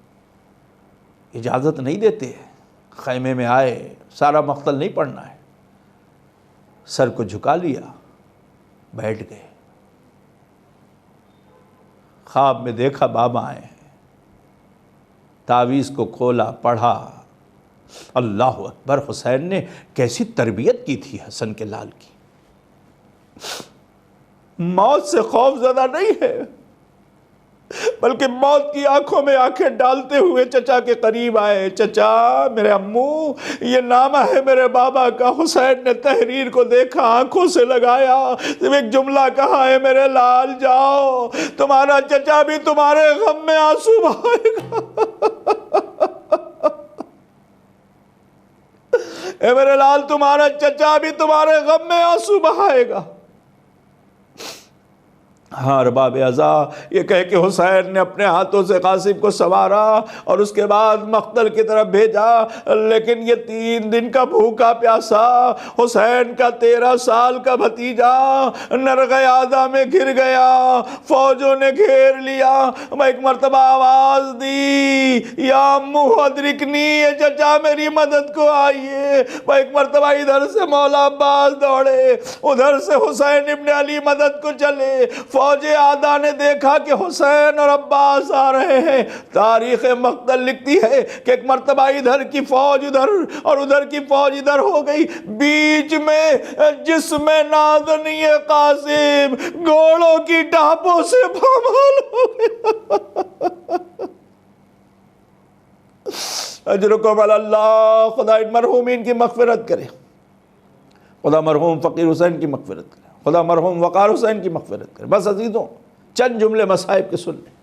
اجازت نہیں دیتے، خیمے میں آئے، سارا مقتل نہیں پڑھنا ہے، سر کو جھکا لیا، بیٹھ گئے۔ خواب میں دیکھا بابا آئے ہیں، تعویذ کو کھولا، پڑھا۔ اللہ اکبر، حسین نے کیسی تربیت کی تھی حسن کے لال کی، موت سے خوف زدہ نہیں ہے، بلکہ موت کی آنکھوں میں آنکھیں ڈالتے ہوئے چچا کے قریب آئے۔ چچا، میرے امو، یہ نامہ ہے میرے بابا کا۔ حسین نے تحریر کو دیکھا، آنکھوں سے لگایا، صرف ایک جملہ کہا، اے میرے لال جاؤ، تمہارا چچا بھی تمہارے غم میں آنسو بہائے گا۔ اے میرے لال، تمہارا چچا بھی تمہارے غم میں آنسو بہائے گا۔ ہاں ارباب ازا، یہ کہہ کہ حسین نے اپنے ہاتھوں سے قاسم کو سنوارا اور اس کے بعد مقتل کی طرف بھیجا، لیکن یہ 3 دن کا بھوکا پیاسا حسین کا 13 سال کا بھتیجا نرغیادہ میں گر گیا، فوجوں نے گھیر لیا۔ میں ایک مرتبہ آواز دی، یا امو ادرکنی، اے چچا میری مدد کو آئیے۔ میں ایک مرتبہ ادھر سے مولا عباس دوڑے، ادھر سے حسین ابن علی مدد کو چلے۔ فوج آدھا نے دیکھا کہ حسین اور عباس آ رہے ہیں۔ تاریخ مقتل لکھتی ہے کہ ایک مرتبہ ادھر کی فوج ادھر اور ادھر کی فوج ادھر ہو گئی، بیچ میں جسم نازنی قاسم گھوڑوں کی ٹاپوں سے پامال ہو گیا۔ اجرکم علی اللہ، خدا ان مرحومین کی مغفرت کرے، خدا مرحوم فقیر حسین کی مغفرت کرے، خدا مرحوم وقار حسین کی مغفرت کرے۔ بس عزیزوں، چند جملے مصائب کے سن لیں۔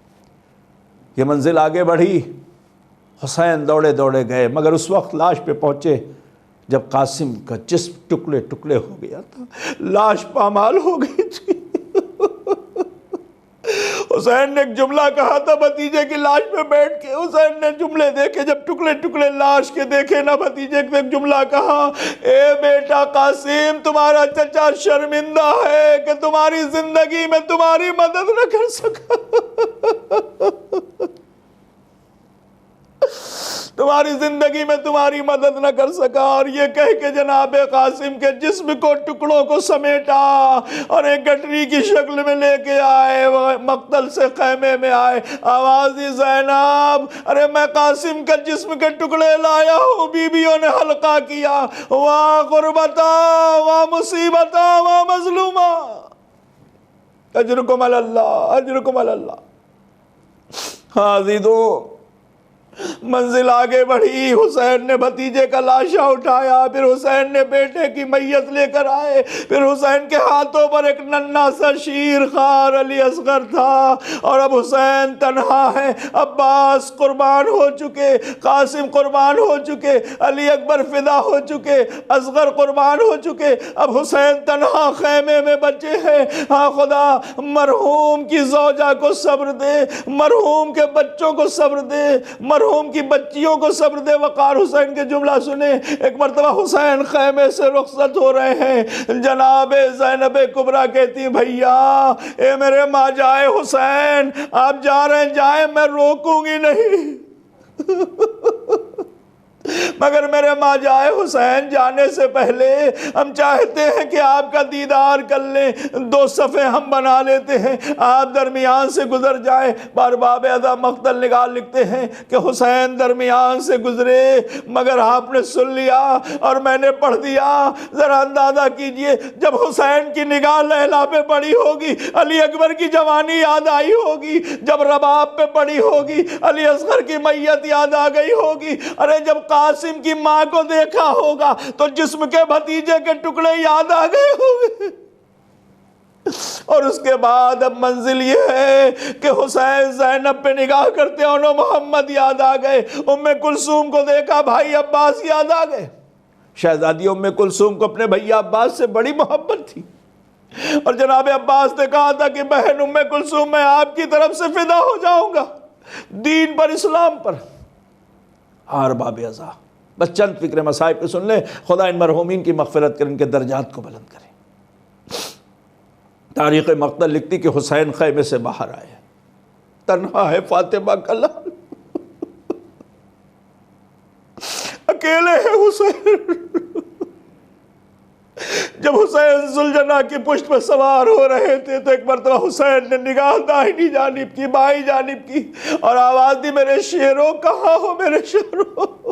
یہ منزل آگے بڑھی، حسین دوڑے دوڑے گئے، مگر اس وقت لاش پہ پہنچے جب قاسم کا جسم ٹکڑے ٹکڑے ہو گیا تھا، لاش پامال ہو گئی تھی۔ حسین نے ایک جملہ کہا تھا بھتیجے کی لاش پہ بیٹھ کے، حسین نے جملے دیکھے، جب ٹکڑے ٹکڑے لاش کے دیکھے نا بھتیجے کو، ایک جملہ کہا، اے بیٹا قاسم، تمہارا چچا شرمندہ ہے کہ تمہاری زندگی میں تمہاری مدد نہ کر سکا، تمہاری زندگی میں تمہاری مدد نہ کر سکا۔ اور یہ کہہ کہ جناب قاسم کے جسم کو ٹکڑوں کو سمیٹا اور ایک گٹری کی شکل میں لے کے آئے، مقتل سے خیمے میں آئے۔ آواز دی، زینب، ارے میں قاسم کا جسم کے ٹکڑے لایا ہوں۔ بیویوں نے حلقہ کیا، واہ غربتا، واہ مصیبتا، واہ مظلومہ، اجرکم علی اللہ، اجرکم علی اللہ۔ ہاں عزیزوں، منزل آگے بڑھی، حسین نے بھتیجے کا لاشا اٹھایا، پھر حسین نے بیٹے کی میت لے کر آئے، پھر حسین کے ہاتھوں پر ایک ننھا سا شیر خوار علی اصغر تھا، اور اب حسین تنہا ہے۔ عباس قربان ہو چکے، قاسم قربان ہو چکے، علی اکبر فدا ہو چکے، اصغر قربان ہو چکے، اب حسین تنہا خیمے میں بچے ہیں۔ ہاں خدا مرحوم کی زوجہ کو صبر دے، مرحوم کے بچوں کو صبر دے، مرحوم کی بچیوں کو صبر دے۔ وقار حسین کے جملہ سنیں، ایک مرتبہ حسین خیمے سے رخصت ہو رہے ہیں، جناب زینب کبریٰ کہتی، بھیا اے میرے ماں جائے حسین، آپ جا رہے ہیں جائیں، میں روکوں گی نہیں، مگر میرے ماں جائے حسین، جانے سے پہلے ہم چاہتے ہیں کہ آپ کا دیدار کر لیں، 2 صفحے ہم بنا لیتے ہیں، آپ درمیان سے گزر جائیں۔ بارباب ازا مقتل نگار لکھتے ہیں کہ حسین درمیان سے گزرے، مگر آپ نے سن لیا اور میں نے پڑھ دیا۔ ذرا اندازہ کیجئے، جب حسین کی نگاہ لیلا پہ پڑی ہوگی، علی اکبر کی جوانی یاد آئی ہوگی، جب رباب پہ پڑی ہوگی، علی اصغر کی میت یاد آ گئی ہوگی، ارے جب قاسم کی ماں کو دیکھا ہوگا تو جسم کے بھتیجے کے ٹکڑے یاد آ گئے ہوں گے۔ اور اس کے بعد اب منزل یہ ہے کہ حسین زینب پہ نگاہ کرتے انہوں محمد یاد آ گئے، ام کلثوم کو دیکھا، بھائی عباس یاد آ گئے۔ شہزادی ام کلثوم کو اپنے بھائی عباس سے بڑی محبت تھی، اور جناب عباس نے کہا تھا کہ بہن ام کلثوم، میں آپ کی طرف سے فدا ہو جاؤں گا، دین پر، اسلام پر۔ ارباب ازا، بس چند فکر مصائب کو سن لیں، خدا ان مرحومین کی مغفرت کرے، ان کے درجات کو بلند کرے۔ تاریخ مقتل لکھتی کہ حسین خیمے سے باہر آئے، تنہا ہے فاطمہ کا لال، اکیلے ہے حسین۔ جب حسین ذوالجناح کی پشت پر سوار ہو رہے تھے تو ایک مرتبہ حسین نے نگاہ داہنی جانب کی، بائیں جانب کی، اور آواز دی، میرے شیروں کہاں ہو میرے شیروں؟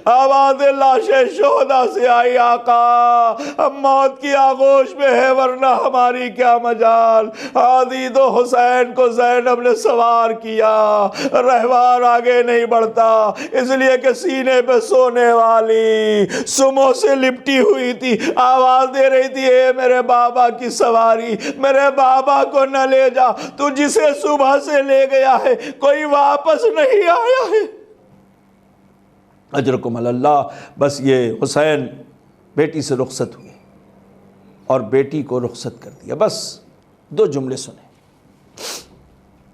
آواز لاشِ شہداء سے آئی، آقا ہم موت کی آغوش میں ہے ورنہ ہماری کیا مجال۔ عزیز و حسین کو زینب نے سوار کیا، رہوار آگے نہیں بڑھتا، اس لیے کہ سینے پہ سونے والی سموں سے لپٹی ہوئی تھی، آواز دے رہی تھی، اے میرے بابا کی سواری، میرے بابا کو نہ لے جا، تو جسے صبح سے لے گیا ہے کوئی واپس نہیں آیا ہے۔ اجرکم اللہ۔ بس یہ حسین بیٹی سے رخصت ہوئے اور بیٹی کو رخصت کر دیا، بس 2 جملے سنے،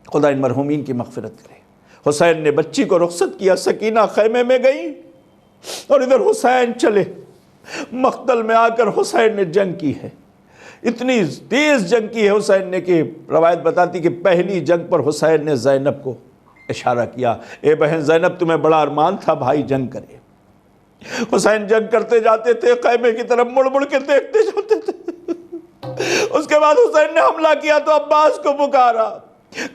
خدا ان مرحومین کی مغفرت کرے۔ حسین نے بچی کو رخصت کیا، سکینہ خیمے میں گئی اور ادھر حسین چلے۔ مقتل میں آ کر حسین نے جنگ کی ہے، اتنی تیز جنگ کی ہے حسین نے کہ روایت بتاتی کہ پہلی جنگ پر حسین نے زینب کو اشارہ کیا، اے بہن زینب تمہیں بڑا ارمان تھا بھائی جنگ کرے۔ حسین جنگ کرتے جاتے تھے، خیمے کی طرف مڑ مڑ کے دیکھتے جاتے تھے۔ اس کے بعد حسین نے حملہ کیا تو عباس کو پکارا،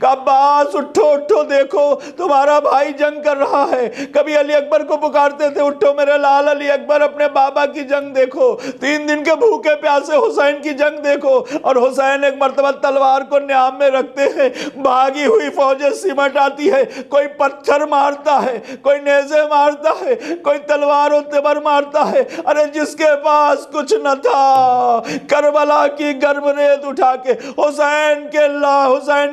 کہا عباس اٹھو اٹھو، دیکھو تمہارا بھائی جنگ کر رہا ہے۔ کبھی علی اکبر کو پکارتے تھے، اٹھو میرے لال علی اکبر، اپنے بابا کی جنگ دیکھو، 3 دن کے بھوکے پیاسے حسین کی جنگ دیکھو۔ اور حسین ایک مرتبہ تلوار کو نیام میں رکھتے ہیں، بھاگی ہوئی فوجیں سمٹ آتی ہے، کوئی پتھر مارتا ہے، کوئی نیزے مارتا ہے، کوئی تلوار و تبر مارتا ہے۔ ارے جس کے پاس کچھ نہ تھا، کربلا کی گرم ریت اٹھا کے حسین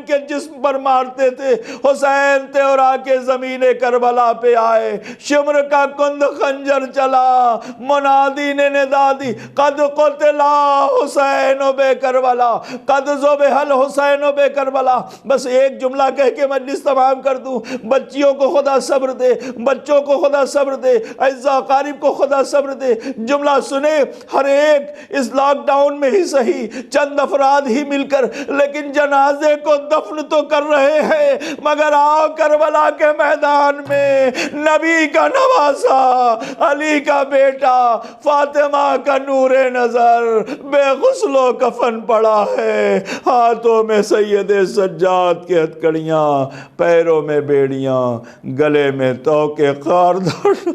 کے جسم پر مارتے تھے۔ حسین تھے اور آ کے زمین کربلا پہ آئے، شمر کا کند خنجر چلا، منادی نے ندا دی، قد قتلا حسین بے کربلا، قد ذبح الحسین بے کربلا۔ بس ایک جملہ کہہ کے مجلس تمام کر دوں، بچیوں کو خدا صبر دے، بچوں کو خدا صبر دے، اعزاء اقارب کو خدا صبر دے۔ جملہ سنے، ہر ایک اس لاک ڈاؤن میں ہی صحیح چند افراد ہی مل کر لیکن جنازے کو دفن تو کر رہے ہیں، مگر آؤ کربلا کے میدان میں نبی کا نواسا، علی کا بیٹا، فاطمہ کا نور نظر بے غسل و کفن پڑا ہے، ہاتھوں میں سید سجاد کے ہتھکڑیاں، پیروں میں بیڑیاں، گلے میں توکے خاردار۔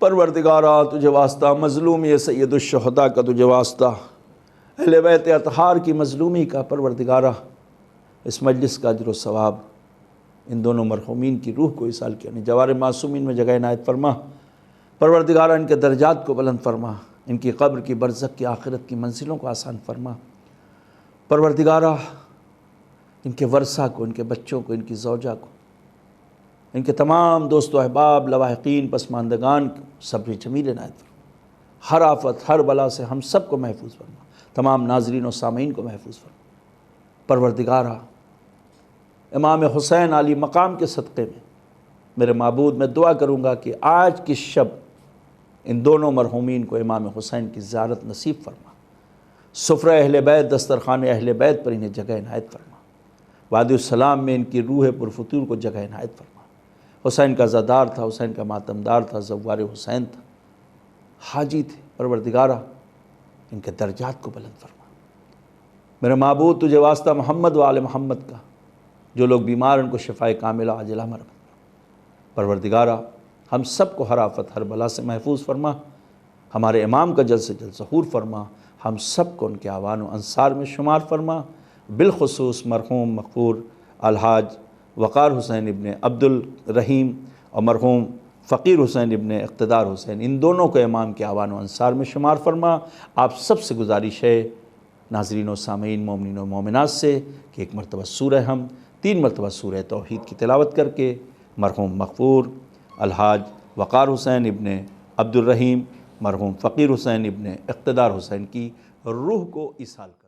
پروردگارا تجھے واسطہ، مظلومی سید الشہداء کا تجھے واسطہ، اہل بیت اطہار کی مظلومی کا پروردگارا، اس مجلس کا اجر و ثواب ان دونوں مرحومین کی روح کو ایصال کیا، جوار معصومین میں جگہ عنایت فرما۔ پروردگارا ان کے درجات کو بلند فرما، ان کی قبر کی برزخ کی آخرت کی منزلوں کو آسان فرما۔ پروردگارا ان کے ورثہ کو، ان کے بچوں کو، ان کی زوجہ کو، ان کے تمام دوست و احباب، لواحقین، پسماندگان کو صبر جمیل عنایت فرما۔ ہر آفت، ہر بلا سے ہم سب کو محفوظ فرما، تمام ناظرین و سامعین کو محفوظ فرما۔ پروردگارا امام حسین علی مقام کے صدقے میں میرے معبود میں دعا کروں گا کہ آج کی شب ان دونوں مرحومین کو امام حسین کی زیارت نصیب فرما، سفرہ اہل بیت، دسترخوان اہل بیت پر انہیں جگہ عنایت فرما، وادی السلام میں ان کی روح پرفتور کو جگہ عنایت فرما۔ حسین کا زادار تھا، حسین کا ماتمدار تھا، زوار حسین تھا، حاجی تھے۔ پروردگارا ان کے درجات کو بلند فرما۔ میرے معبود تجھے واسطہ محمد و آل محمد کا، جو لوگ بیمار ان کو شفائے کاملہ عاجلہ مرحمت۔ پروردگارا ہم سب کو ہر آفت، ہر بلا سے محفوظ فرما، ہمارے امام کا جلد سے جلد ظہور فرما، ہم سب کو ان کے اعوان و انصار میں شمار فرما، بالخصوص مرحوم مغفور الحاج وقار حسین ابن عبد الرحیم اور مرحوم فقیر حسین ابن اقتدار حسین، ان دونوں کو امام کے اعوان و انصار میں شمار فرما۔ آپ سب سے گزارش ہے ناظرین و سامعین، مومنین و مومنات سے، کہ ایک مرتبہ سورہ ہم، 3 مرتبہ سورہ توحید کی تلاوت کر کے مرحوم مغفور الحاج وقار حسین ابن عبد الرحیم، مرحوم فقیر حسین ابن اقتدار حسین کی روح کو ایصال کر